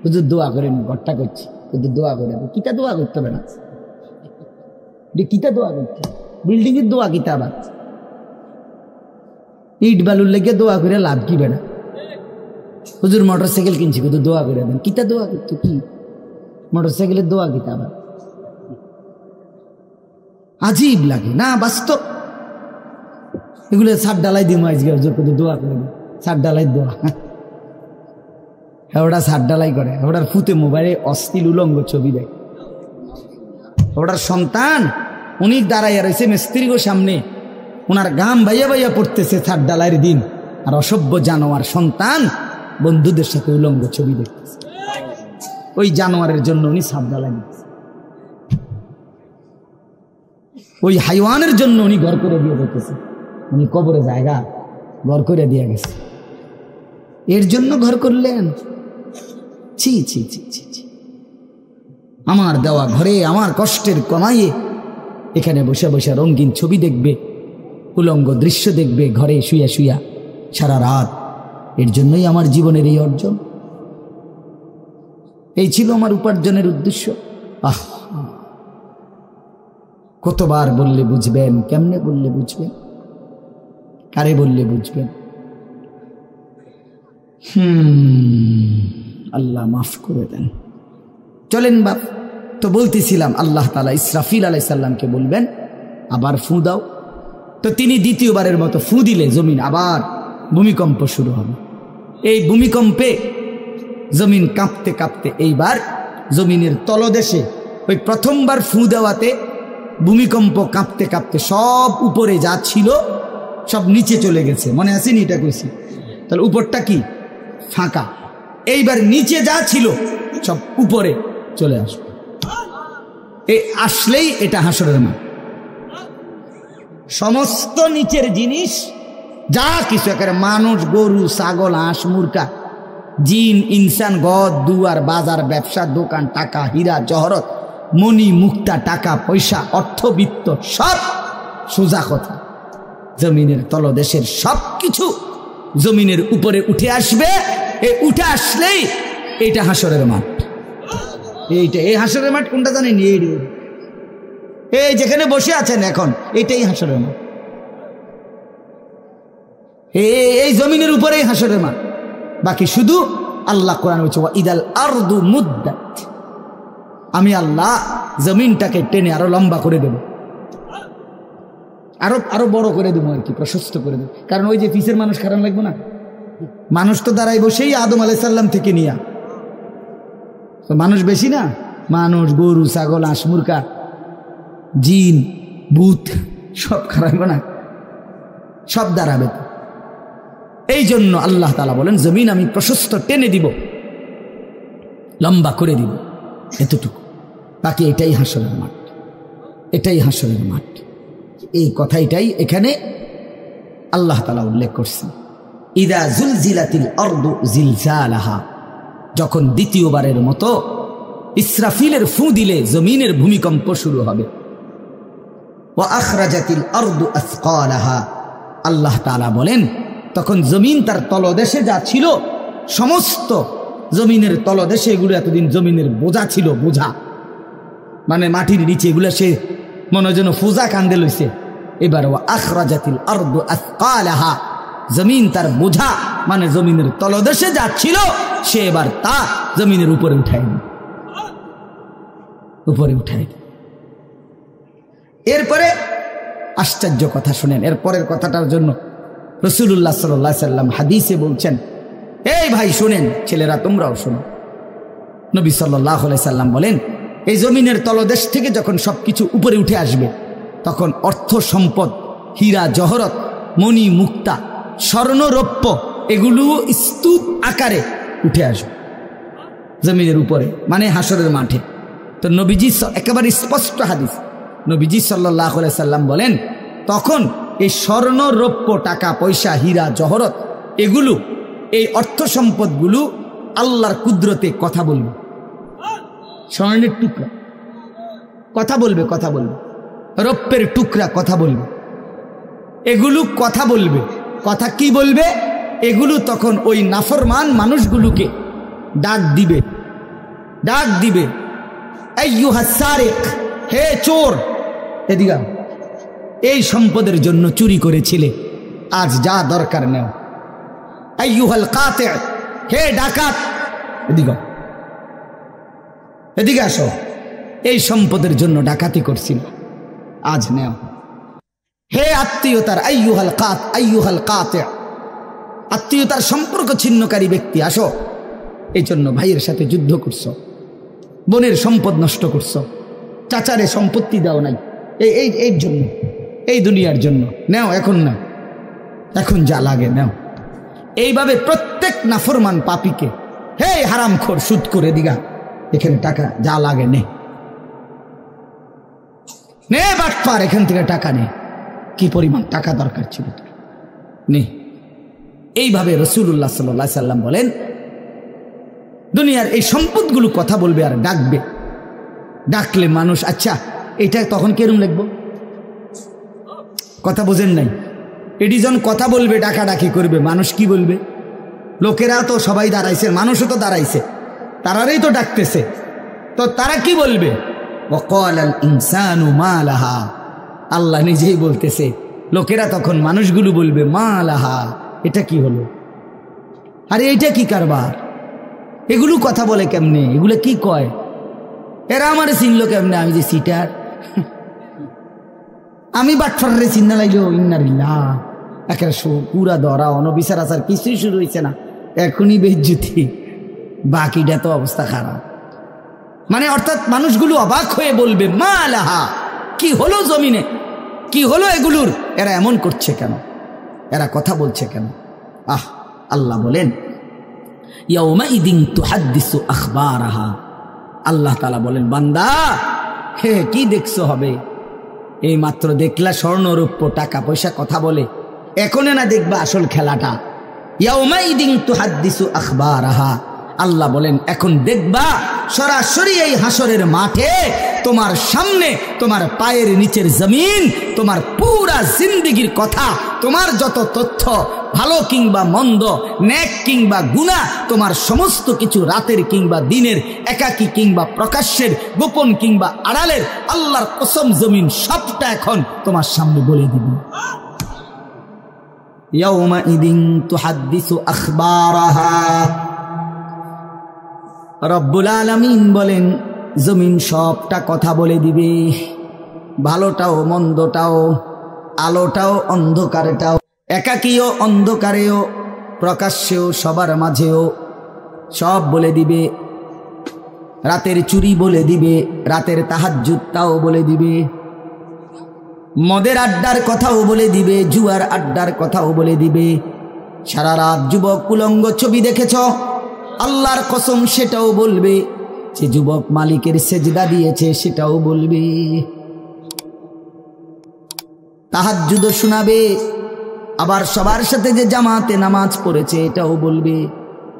শুধু দোয়া করেন, ঘরটা করছি, শুধু দোয়া করে, কিতা দোয়া করতে হবে না, কিতা দোয়া করতে, বিল্ডিং এর দোয়া কিতা, আবার ইট বালুর লেগে দোয়া করে লাভ কি বেড়া? হুজুর মোটরসাইকেল কিনছি, শুধু দোয়া করে দেন, কিতা দোয়া করতো, কি মোটরসাইকেলের দোয়া কিতা? আবার আজীব লাগে না? বাস্তব এগুলো ছাদ ডালাই দিই, আজকে হুজুর শুধু দোয়া করে দেন, ছাদ ডালাই দোয়া। ওটা ছাদ ঢালাই করে, ওটার ফুতে মোবাইলে অশ্লীল উলঙ্গ ছবি দেয়। ওটার সন্তান উনি দাঁড়াইয়া রয়েছে মিস্ত্রিগো সামনে, ওনার গাম ভাইয়া ভাইয়া পড়তেছে ছাদ ঢালাইয়ের দিন, আর অসভ্য জানোয়ার সন্তান বন্ধুদের সাথে উলঙ্গ ছবি দেখতেছে। ওই জানোয়ারের জন্য উনি ছাদ ঢালাই দিতেছে, ওই হাইওয়ানের জন্য উনি ঘর করে দিয়ে দেখতেছে। উনি কবরে জায়গা ঘর করে দিয়ে গেছে, এর জন্য ঘর করলেন? ছি ছি ছি ছি ছি। আমার দেওয়া ঘরে আমার কষ্টের কমাইয়ে এখানে বসে বসে রঙিন ছবি দেখবে, উলঙ্গ দৃশ্য দেখবে ঘরে শুয়া শুয়া সারা রাত। এর জন্যই আমার জীবনের এই অর্জন, এই ছিল আমার উপার্জনের উদ্দেশ্য। আহ, কতবার বললে বুঝবেন? কেমনে বললে বুঝবেন? কারে বললে বুঝবেন? আল্লাহ মাফ করে দেন। চলেন বাপ, তো বলতেছিলাম আল্লাহ তাআলা ইসরাফিল আলাইহিস সালামকে বলবেন আবার ফু দাও। তো তিনি দ্বিতীয়বারের মতো ফু দিলে জমিন আবার ভূমিকম্প শুরু হবে। এই ভূমিকম্পে জমিন কাঁপতে কাঁপতে এইবার জমিনের তলদেশে ওই প্রথমবার ফু দেওয়াতে ভূমিকম্প কাঁপতে কাঁপতে সব উপরে যা ছিল সব নিচে চলে গেছে। মনে আসেনি? এটা কইছি। তাহলে উপরটা কি? ফাঁকা। এইবার নিচে যা ছিল সব উপরে চলে আসবে। এই আসলেই এটা হাসরের মাঠ। সমস্ত নিচের জিনিস যা কিছু, একেবারে মানুষ, গরু, ছাগল, হাঁস, মুরগা, জিন, ইনসান, গদ, দুয়ার, বাজার, ব্যবসা, দোকান, টাকা, হীরা, জহরত, মণি, মুক্তা, টাকা পয়সা, অর্থবিত্ত, সব সোজা কথা জমিনের তলদেশের সব কিছু জমিনের উপরে উঠে আসবে। এই উঠে আসলেই এইটা হাসরের মাঠ। এইটা, এই হাসরের মাঠ কোনটা জানেন? এই যেখানে বসে আছেন এখন, এইটাই হাসরের মাঠ। এই জমিনের উপরেই হাসরের মাঠ। বাকি শুধু আল্লাহ কোরআন বলছে ইদাল আরদু মুদ্দাত, আমি আল্লাহ জমিনটাকে টেনে আরো লম্বা করে দেব, আরো বড় করে দেবো আর কি, প্রশস্ত করে দেবো। কারণ ওই যে পিসের মানুষ খারাপ লাগবে না? মানুষ তো দাঁড়াই বসেই আদম আলাইহিস সালাম থেকে নিয়া, তো মানুষ বেশি না? মানুষ, গরু, ছাগল, হাঁস, মুরগা, জিন, ভূত সব খারাপ না? সব দাঁড়াবে। এই জন্য আল্লাহ তাআলা বলেন জমিন আমি প্রশস্ত টেনে দিব, লম্বা করে দিব, এতটুকু। বাকি এটাই হাসরের মাঠ, এটাই হাসরের মাঠ। এই কথাটাই এখানে আল্লাহ তাআলা উল্লেখ করছেন। ইদা জুলজিলাতিল আরদু জিলজালাহা, যখন দ্বিতীয়বারের মতো ইসরাফিলের ফু দিলে জমিনের ভূমিকম্প শুরু হবে। ওয়া আখরাজাতিল আরদু আসকালাহা, আল্লাহ তাআলা বলেন তখন জমিন তার তলদেশে যা ছিল সমস্ত জমিনের তলদেশে, এগুলো এতদিন জমিনের বোঝা ছিল, বোঝা মানে মাটির নিচে, এগুলো সে মনে যেন ফোজা কান্দে লইছে। এবার ওয়া আখরাজাতিল আরদু আসকালাহা, জমিন তার বোঝা মানে জমিনের তলদেশে যা ছিল সে এবার তা জমিনের উপরে উঠায় নি, উপরে উঠায়। এরপরে আশ্চর্য কথা শুনেন, এরপরের কথাটার জন্য রাসূলুল্লাহ সাল্লাল্লাহু আলাইহি সাল্লাম হাদিসে বলছেন, এই ভাই শুনেন, ছেলেরা তোমরাও শোনো। নবী সাল্লাল্লাহু আলাইহি সাল্লাম বলেন এই জমিনের তলদেশ থেকে যখন সবকিছু উপরে উঠে আসবে তখন অর্থ সম্পদ, হীরা জহরত, মণি মুক্তা, স্বর্ণ রৌপ্য এগুলো স্তূপ আকারে উঠে আসবে জমিনের উপরে, মানে হাসরের মাঠে। তো নবীজি একেবারে স্পষ্ট হাদিস, নবীজি সাল্লাল্লাহু আলাইহি সাল্লাম বলেন তখন এই স্বর্ণ রৌপ্য, টাকা পয়সা, হীরা জহরত এগুলো, এই অর্থ সম্পদগুলো আল্লাহর কুদরতে কথা বলবে। স্বর্ণের টুকরা কথা বলবে, কথা বলবে, রৌপ্যের টুকরা কথা বলবে, এগুলো কথা বলবে। কথা কি বলবে? এগুলো তখন ওই নাফরমান মানুষগুলোকে ডাক দিবে, ডাক দিবে, আইয়ুহাস সারিক, হে চোর, এদিকে এই সম্পদের জন্য চুরি করেছিলে, আজ যা দরকার নেও। আইয়ুহাল কাতি, হে ডাকাত, এদিকে এদিকে আসো, এই সম্পদের জন্য ডাকাতি করছিল, আজ নেও। হে আত্মীয়তার, আইয়ুহাল কাতি, আত্মীয়তার সম্পর্ক ছিন্নকারী ব্যক্তি, আসো, এই জন্য ভাইয়ের সাথে যুদ্ধ করছো, বোনের সম্পদ নষ্ট করছো, চাচারে সম্পত্তি দাও নাই, এই জন্য, এই দুনিয়ার জন্য নেও, এখন না, এখন যা লাগে নেও। এইভাবে প্রত্যেক নাফরমান পাপীকে, হে হারামখোর সুদ করে দিগা, এখানে টাকা যা লাগে নে, বাটপার, এখান থেকে টাকা নে, কি পরিমাণ টাকা দরকার ছিল তোর, নে। এইভাবে রাসূলুল্লাহ সাল্লাল্লাহু আলাইহি সাল্লাম বলেন, দুনিয়ার এই সম্পদগুলো কথা বলবে আর ডাকবে, ডাকলে মানুষ, আচ্ছা এটা তখন কেরম লিখবো, কথা বোঝেন নাই, এটি যখন কথা বলবে, ডাকাডাকি করবে, মানুষ কি বলবে? লোকেরা তো সবাই দাঁড়াইছে, মানুষও তো দাঁড়াইছে, তারাই তো ডাকতেছে, তো তারা কি বলবে? ওয়াকালাল ইনসানু মা লাহা, আল্লাহ নিজেই বলতেছে, লোকেরা তখন মানুষগুলো বলবে মা লাহা, এটা কি হলো, আরে এটা কি কারবার, এগুলো কথা বলে কেমনে, এগুলো কি কয়, এরা আমারে চিনলো কেমনে, আমি যে সিটার, আমি বাটফারে চিন্না লাগলো, ইন্নারিল্লাহ, একেবারে পুরা ধরা অনবিচার আচার কিছুই শুরু হয়েছে না, এখনই বেজ্জুতি, বাকিটা তো অবস্থা খারাপ। মানে অর্থাৎ মানুষগুলো অবাক হয়ে বলবে মা লাহা, কি হলো জমিনে, কি হলো এগুলোর, এরা এমন করছে কেন, এরা কথা বলছে কেন? আল্লাহ বলেন ইয়াউমাইদিন তুহাদ্দিসু আখবারাহা, আল্লাহ তাআলা বলেন বান্দা হে কি দেখছো হবে, এই মাত্র দেখলা স্বর্ণ রৌপ্য টাকা পয়সা কথা বলে, এখন না দেখবা আসল খেলাটা। ইয়াউমাইদিন তুহাদ্দিসু আখবারাহা, আল্লাহ বলেন এখন দেখবা সরাসরি এই হাসরের মাঠে তোমার সামনে, তোমার পায়ের নিচের জমিন, তোমার পুরা জিন্দেগির কথা, তোমার যত তথ্য, ভালো কিংবা মন্দ, নেক কিংবা গুনাহ, তোমার সমস্ত কিছু রাতের কিংবা দিনের, একাকী কিংবা প্রকাশ্যের, গোপন কিংবা আড়ালের, আল্লাহর কসম জমিন সবটা এখন তোমার সামনে বলে দিবে। ইয়াউমাইদিন তুহাদ্দিসু আখবারাহা, রব্বুল আলামিন বলেন জমিন সবটা কথা বলে দিবে, ভালোটাও মন্দটাও, আলোটাও অন্ধকারটাও, একাকীও অন্ধকারেও, প্রকাশ্যেও সবার মাঝেও, সব বলে দিবে। রাতের চুরি বলে দিবে, রাতের তাহাজ্জুদটাও বলে দিবে, মদের আড্ডার কথাও বলে দিবে, জুয়ার আড্ডার কথাও বলে দিবে। সারা রাত যুবক উলঙ্গ ছবি দেখেছ, আল্লাহর কসম সেটাও বলবে, যে যুবক মালিকের সেজদা দিয়েছে সেটাও বলবে, তাহাজ্জুদ শোনাবে, আবার সবার সাথে যে জামাতে নামাজ পড়েছে এটাও বলবে,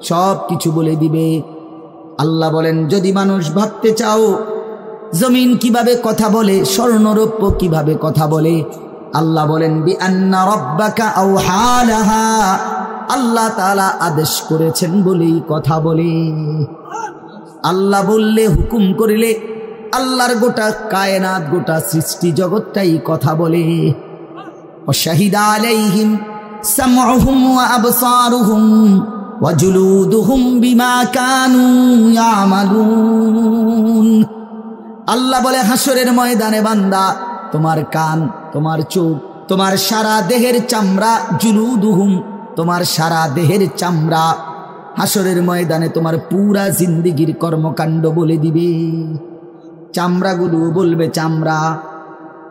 সব কিছু বলে দিবে। আল্লাহ বলেন যদি মানুষ ভাবতে চাও জমিন কিভাবে কথা বলে, স্বর্ণরৌপ্য কিভাবে কথা বলে, আল্লাহ বলেন বিআন্না রাব্বাকা আওহা লাহা, আল্লাহ তাআলা আদেশ করেছেন বলেই কথা বলে। আল্লাহ বললে, হুকুম করিলে, আল্লাহর গোটা কায়নাত, গোটা সৃষ্টি জগৎটাই কথা বলে। ওয়াশাহিদা আলাইহিম সামউহুম ওয়া আবসারুহুম ওয়া জুলুদুহুম বিমা কানু ইয়ামালুন। আল্লাহ বলে হাসরের ময়দানে বান্দা, তোমার কান, তোমার চোখ, তোমার সারা দেহের চামড়া, জুলুদুহুম, তোমার সারা দেহের চামড়া, হাসরের ময়দানে তোমার পুরা জিন্দেগির কর্মকাণ্ড বলে দিবে। চামড়াগুলো বলবে, চামড়া,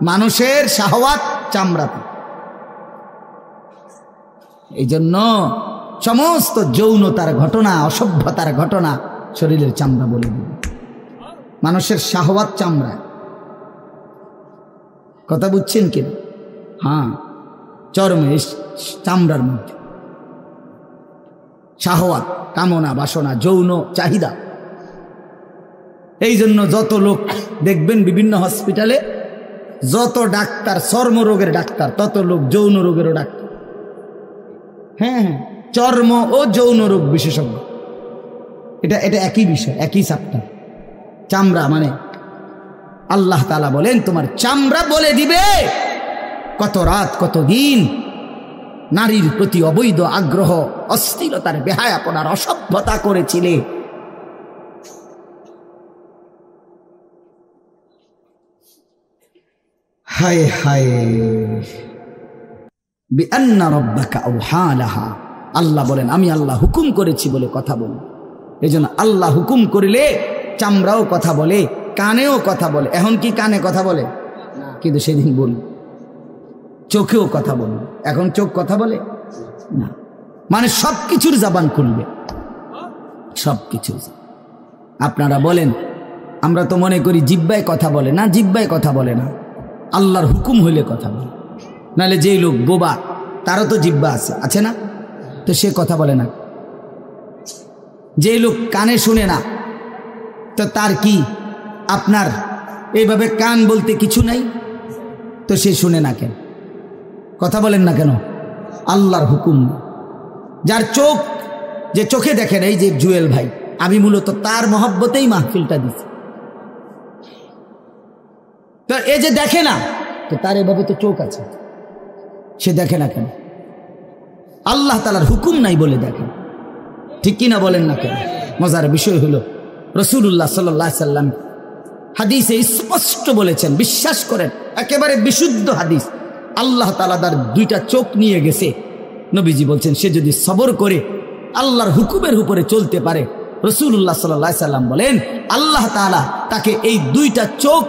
মানুষের শাহওয়াত চামড়াতে। এই জন্য সমস্ত যৌনতার ঘটনা, অসভ্যতার ঘটনা শরীরের চামড়া বলে দিবে। মানুষের শাহওয়াত চামড়া, কথা বুঝছেন কি? হ্যাঁ, চর্মে, চামড়ার মধ্যে শাহওয়াত, কামনা, বাসনা, যৌন চাহিদা। এই জন্য যত লোক দেখবেন বিভিন্ন হসপিটালে, যত ডাক্তার চর্মরোগের ডাক্তার, তত লোক যৌন রোগেরও ডাক্তার। হ্যাঁ, চর্ম ও যৌন রোগ বিশেষজ্ঞ, এটা একই বিষয়, একই চ্যাপ্টার। চামড়া মানে আল্লাহ তাআলা বলেন তোমার চামড়া বলে দিবে কত রাত কত দিন নারীর প্রতি অবৈধ আগ্রহ, অস্থিরতার, বেহায়াপনার, অসভ্যতা করেছিলে। হায় হায়, বিআন্না রাব্বাকা আওহা লাহা, আল্লাহ বলেন আমি আল্লাহ হুকুম করেছি বলে কথা বল। এই জন্য আল্লাহ হুকুম করিলে চামড়াও কথা বলে, কানেও কথা বলে। এখন কি কানে কথা বলে? কিন্তু সেদিন বলল চোখেও কথা বলল। এখন চোখ কথা বলে না, মানে সব কিছুর জবান খুলবে, সব কিছু। আপনারা বলেন আমরা তো মনে করি জিহ্বায় কথা বলে না, জিহ্বায় কথা বলে না, আল্লাহর হুকুম হইলে কথা বলে। নাহলে যেই লোক বোবা তারও তো জিহ্বা আছে না, তো সে কথা বলে না। যেই লোক কানে শুনে না, তো তার কি আপনার এইভাবে কান বলতে কিছু নাই, তো সে শুনে না কেন, কথা বলেন না কেন? আল্লাহর হুকুম। যার চোখ, যে চোখে দেখেন, এই যে জুয়েল ভাই, আমি মূলত তার মহব্বতেই মাহফিলটা দিছি। তো এই যে দেখে না, তো তার এভাবে তো চোখ আছে, সে দেখে না কেন? আল্লাহ তাআলার হুকুম নাই বলে দেখে, ঠিক কিনা বলেন না কেন? মজার বিষয় হলো রাসূলুল্লাহ সাল্লাল্লাহু আলাইহি সাল্লাম হাদিসে স্পষ্ট বলেছেন, বিশ্বাস করেন, একেবারে বিশুদ্ধ হাদিস। আল্লাহ তাআলা তার দুইটা চোখ নিয়ে গেছে। নবীজি বলছেন সে যদি সবর করে আল্লাহর হুকুমের উপরে চলতে পারে, রাসূলুল্লাহ সাল্লাল্লাহু আলাইহি সাল্লাম বলেন আল্লাহ তাআলা তাকে এই দুইটা চোখ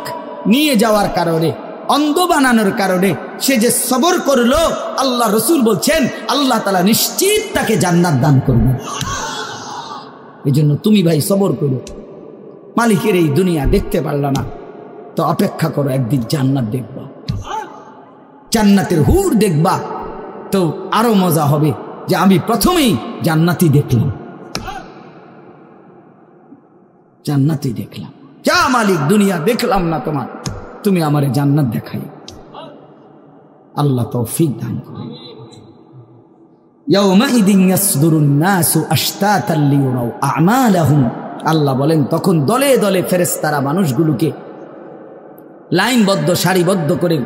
নিয়ে যাওয়ার কারণে, অন্ধ বানানোর কারণে সে যে সবর করলো, আল্লাহ রসুল বলছেন আল্লাহ তাআলা নিশ্চিত তাকে জান্নাত দান করবেন। এই জন্য তুমি ভাই সবর করো। মালিকের এই দুনিয়া দেখতে পারল না, তো অপেক্ষা করো, একদিন জান্নাত দেখবা, জান্নাতের হুর দেখবা, তো আরো মজা হবে যে আমি প্রথমেই জান্নাতি দেখলাম, জান্নাতি দেখলাম। যা মালিক, দুনিয়া দেখলাম না তোমার, তুমি আমারে জান্নাত দেখাই। আল্লাহ তৌফিক দান করেন। ইয়াউমাইদিন ইয়াসদুরুন নাসু আশতাতান লিয়ারাউ আ'মালাহুম, আল্লাহ বলেন তখন দলে দলে ফেরেশতারা মানুষগুলোকে লাইনবদ্ধ, সারিবদ্ধ করে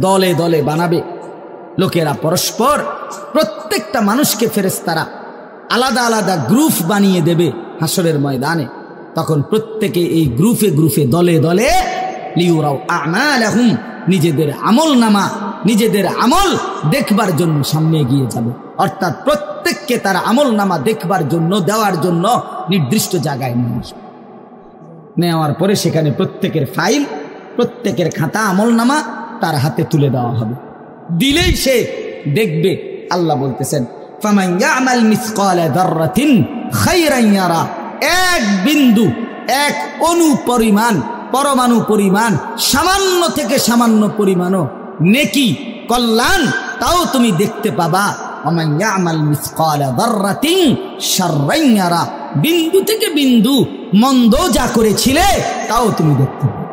দলে দলে বানাবে। লোকেরা পরস্পর, প্রত্যেকটা মানুষকে ফেরেশতারা আলাদা আলাদা গ্রুপ বানিয়ে দেবে হাসরের ময়দানে। তখন প্রত্যেকে এই গ্রুপে গ্রুপে, দলে দলে লিয়ারাউ আ'মালাহুম, নিজেদের আমল নামা, নিজেদের আমল দেখবার জন্য সামনে এগিয়ে যাবে। অর্থাৎ প্রত্যেককে তার আমল নামা দেখবার জন্য, দেওয়ার জন্য নির্দিষ্ট জায়গায় নিয়ে আসবে। নেওয়ার পরে সেখানে প্রত্যেকের ফাইল, প্রত্যেকের খাতা, আমল নামা তার হাতে তুলে দেওয়া হবে। দিলেই সে দেখবে। আল্লাহ বলতেছেন ফামান ইয়ামাল মিসকালা যাররাতিন খায়রান ইয়ারা, এক বিন্দু, এক অণু পরিমাণ, পরমাণু পরিমাণ, সামান্য থেকে সামান্য পরিমাণও নেকি, কল্যাণ, তাও তুমি দেখতে পাবা। ওমান ইয়ামাল মিসকালা যাররাতিন শাররান ইয়ারা, বিন্দু থেকে বিন্দু মন্দ যা করেছিলে তাও তুমি দেখতে পাবে।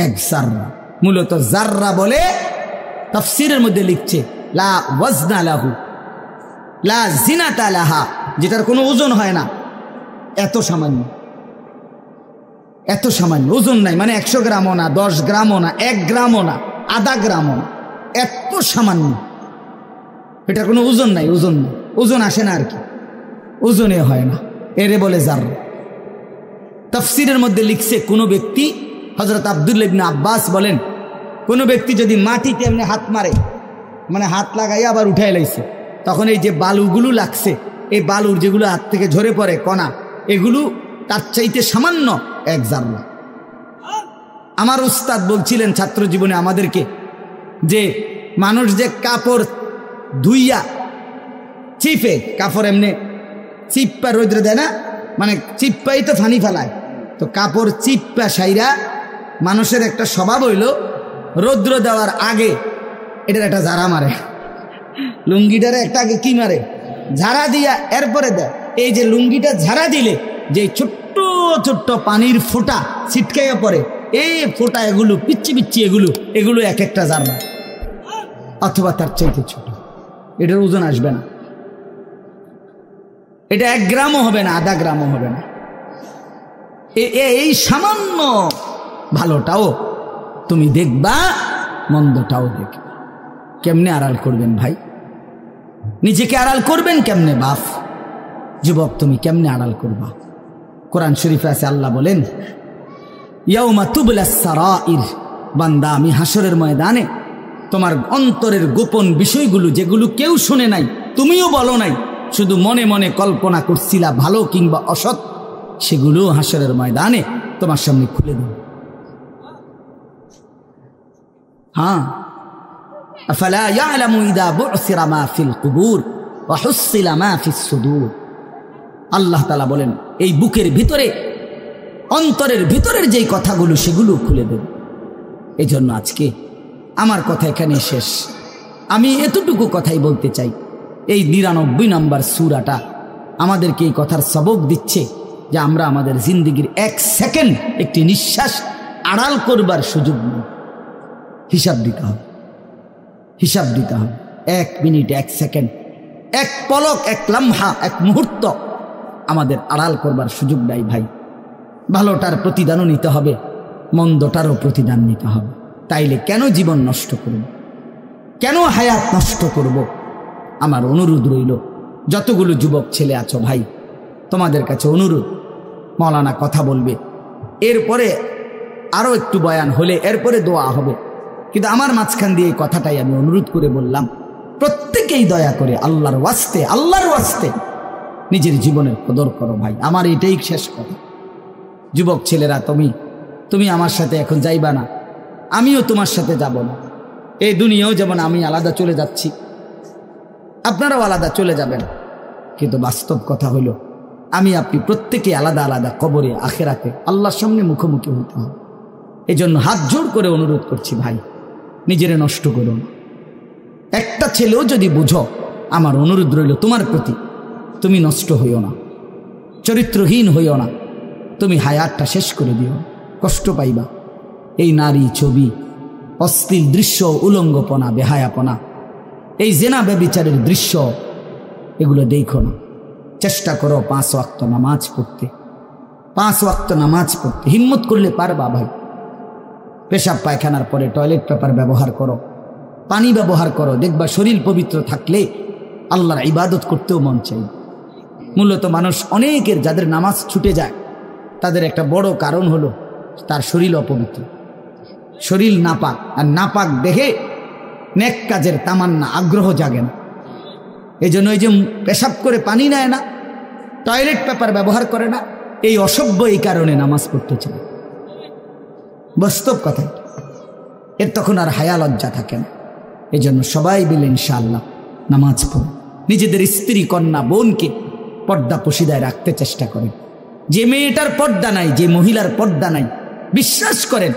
এক জাররা, মূলত জাররা বলে তাফসীরের মধ্যে লিখছে লা ওয়াজনা লাহু লা জিনাতা লাহা, যেটার কোনো ওজন হয় না, এত সামান্য, এত সামান্য, ওজন নাই, মানে 100 গ্রামও না, 10 গ্রামও না, 1 গ্রামও না, আধা গ্রামও না, এত সামান্য। এটার কোনো ওজন নাই, ওজন নাই, ওজন আসে না আর কি, ওজনে হয় না, এরে বলে জাররা। তাফসীরের মধ্যে লিখছে কোন ব্যক্তি, হযরত আব্দুল্লাহ ইবনে আব্বাস বলেন, কোন ব্যক্তি যদি মাটিতে এমনি হাত মারে, মানে হাত লাগাইয়া আবার উঠাই লাইছে, তখন এই যে বালুগুলো লাগছে, এই বালুর যেগুলো হাত থেকে ঝরে পড়ে কণা, এগুলো তার চাইতে সামান্য এক জাররা। আমার উস্তাদ বলছিলেন ছাত্র জীবনে আমাদেরকে, যে মানুষ যে কাপড় ধুইয়া চিপে, কাপড় এমনি চিপ্পা রৌদ্রে দেয় না, মানে চিপ্পাই তো ফানি ফেলায়, তো কাপড় চিপ্পা সাইরা মানুষের একটা স্বভাব হইল রৌদ্র দেওয়ার আগে এটার একটা ঝাড়া মারে, লুঙ্গিটারে একটা আগে কি মারে, ঝাড়া দিয়া এরপরে দেয়। এই যে লুঙ্গিটা ঝাড়া দিলে যে ছোট্ট ছোট্ট পানির ফোঁটা ছিটকাইয়া পড়ে, এই ফোঁটা, এগুলো পিচ্ছি পিচ্ছি, এগুলো এক একটা জাররা, অথবা তার চাইতে ছোট। এটার ওজন আসবে না, এটা 1 গ্রামও হবে না, আধা গ্রামও হবে না। এই সামান্য ভালোটাও তুমি দেখবা, মন্দটাও দেখবা। কেমনে আড়াল করবেন ভাই? নিজেকে আড়াল করবেন কেমনে? বাপ যুবক, তুমি কেমনে আড়াল করবা? কোরআন শরীফে আছে, আল্লাহ বলেন ইয়াউমা তুবলাস সারাইর, বান্দা আমি হাসরের ময়দানে তোমার অন্তরের গোপন বিষয়গুলো, যেগুলো কেউ শুনে নাই, তুমিও বলো নাই, শুধু মনে মনে কল্পনা করছিলা ভালো কিংবা অসৎ, সেগুলো হাসরের ময়দানে তোমার সামনে খুলে দেব। হ্যাঁ, আফালা ইয়ালামু ইযা বু'সিরা মা ফিল কুবুর ওয়া হুসিলা মা ফিস সুদূর। আল্লাহ তাআলা বলেন এই বুকের ভিতরে, অন্তরের ভিতরের যেই কথাগুলো সেগুলো খুলে দেব। এই জন্য আজকে আমার কথা এখানে শেষ। আমি এতটুকু কথাই বলতে চাই, এই 99 নম্বর সূরাটা আমাদেরকে এই কথার সবক দিচ্ছে যে আমরা আমাদের জিন্দেগির 1 সেকেন্ড একটি নিঃশ্বাস আড়াল করবার সুযোগ নেই। হিসাব দিতে হবে, হিসাব দিতে হবে। 1 মিনিট, 1 সেকেন্ড, 1 পলক, 1 লম্হা, 1 মুহূর্ত আমাদের আড়াল করবার সুযোগ নাই ভাই। ভালোটার প্রতিদানও নিতে হবে, মন্দটারও প্রতিদান নিতে হবে। তাইলে কেন জীবন নষ্ট করব, কেন হায়াত নষ্ট করব? আমার অনুরোধ রইল, যতগুলো যুবক ছেলে আছো ভাই, তোমাদের কাছে অনুরোধ, মৌলানা কথা বলবে, এরপরে আরও একটু বয়ান হলে এরপরে দোয়া হবে, কিন্তু আমার মাঝখান দিয়ে এই কথাটাই আমি অনুরোধ করে বললাম, প্রত্যেকেই দয়া করে আল্লাহর ওয়াস্তে, আল্লাহর ওয়াস্তে নিজের জীবনের কদর করো ভাই। আমার এটাই শেষ কথা। যুবক ছেলেরা, তুমি আমার সাথে এখন যাইবা না, আমিও তোমার সাথে যাব না। এই দুনিয়াও যেমন আমি আলাদা চলে যাচ্ছি, আপনারাও আলাদা চলে যাবেন, কিন্তু বাস্তব কথা হলো আমি আপনি প্রত্যেকে আলাদা আলাদা কবরে, আখেরাতে আল্লাহর সামনে মুখোমুখি হতে হবে। এই জন্য হাত জোড় করে অনুরোধ করছি ভাই, নিজেরে নষ্ট করো না। একটা ছেলেও যদি বুঝো, আমার অনুরোধ রইল তোমার প্রতি, তুমি নষ্ট হইও না, চরিত্রহীন হইও না, তুমি হায়াতটা শেষ করে দিও, কষ্ট পাইবা। এই নারী ছবি, অশ্লীল দৃশ্য, উলঙ্গপনা, বেহায়াপনা, এই জেনা ব্যভিচারের দৃশ্য, এগুলো দেখো না। চেষ্টা করো 5 ওয়াক্ত নামাজ পড়তে, 5 ওয়াক্ত নামাজ পড়তে হিম্মত করলে পারবা ভাই। পেশাব পায়খানার পরে টয়লেট পেপার ব্যবহার করো, পানি ব্যবহার করো, দেখবা শরীর পবিত্র থাকলে আল্লাহর ইবাদত করতেও মন চাই। মূলত মানুষ অনেকের যাদের নামাজ ছুটে যায়, তাদের একটা বড় কারণ হলো তার শরীর অপবিত্র, শরীর নাপাক, আর নাপাক দেখে নেক কাজের তামান্না, আগ্রহ জাগে না। এই জন্য এই যে পেশাব করে পানি নেয় না, টয়লেট পেপার ব্যবহার করে না, এই অসভ্য এই কারণে নামাজ পড়তে চায়। বাস্তব কথা, এর তখন আর হায়া লজ্জা থাকে না। এই জন্য সবাই বলে ইনশাআল্লাহ নামাজ পড়ে নিজেদের স্ত্রী, কন্যা, বোনকে পর্দা পশিদায় রাখতে চেষ্টা করেন। যে মেয়েটার পর্দা নাই, যে মহিলার পর্দা নাই, বিশ্বাস করেন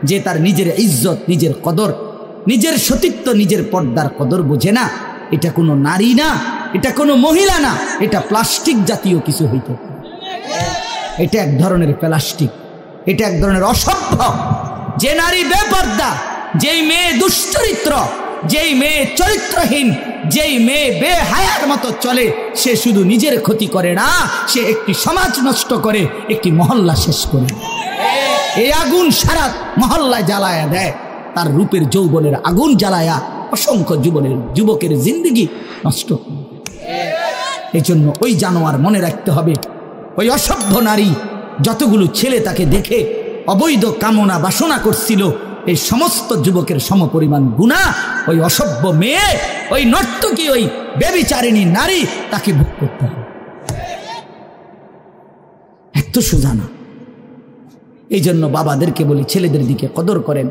যে তার নিজের ইজ্জত, নিজের কদর, নিজের সতীত্ব, নিজের পর্দার কদর বোঝে না। এটা কোনো নারী না, এটা কোনো মহিলা না, এটা প্লাস্টিক জাতীয় কিছু হইতে পারে। এটা এক ধরনের প্লাস্টিক, এটা এক ধরনের অসভ্য। যে নারী বেপর্দা, যেই মেয়ে দুশ্চরিত্র, যেই মেয়ে চরিত্রহীন, যেই মেয়ে বেহায়ার মতো চলে, সে শুধু নিজের ক্ষতি করে না, সে একটি সমাজ নষ্ট করে, একটি মহল্লা শেষ করে। এই আগুন সারা মহল্লায় জ্বালায়া দেয়, তার রূপের যৌবনের আগুন জ্বালায়া অসংখ্য যুবকের জিন্দেগি নষ্ট করে। এই জন্য ওই জানোয়ার মনে রাখতে হবে, ওই অসভ্য নারী যতগুলো ছেলে তাকে দেখে অবৈধ কামনা বাসনা করছিল, এই সমস্ত যুবকের সমপরিমাণ গুনাহ ওই অসভ্য মেয়ে, ওই নর্তকী, ওই ব্যভিচারিণী নারী তাকে ভোগ করতে হবে। এত সোজা না। এই জন্য বাবাদেরকে বলি, ছেলেদের দিকে কদর করেন,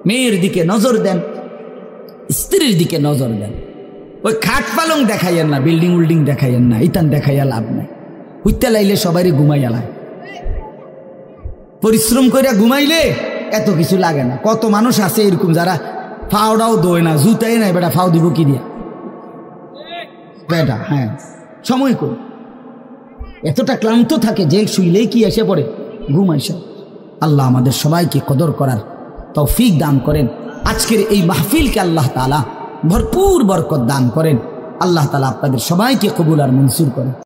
মেয়ের দিকে নজর দেন, স্ত্রীর দিকে নজর দেন। ওই খাট পালং দেখাইয়েন না, বিল্ডিং উল্ডিং দেখাইয়েন না, ইতান দেখাইয়া লাভ নাই। উইতে লাইলে সবারই ঘুমাইয়া লাগে, পরিশ্রম করিয়া ঘুমাইলে এত কিছু লাগে না। কত মানুষ আছে এরকম যারা ফাওটাও দোয় না, জুতাই নাই, বেটা ফাও দিব কি দিয়া বেটা। হ্যাঁ, সময় কর, এতটা ক্লান্ত থাকে যে শুইলেই কি এসে পড়ে ঘুম আইসা। আল্লাহ আমাদের সবাইকে কদর করার তৌফিক দান করেন। আজকের এই মাহফিলকে আল্লাহ তাআলা ভরপুর বরকত দান করেন। আল্লাহ তাআলা আপনাদের সবাইকে কবুল আর মঞ্জুর করেন।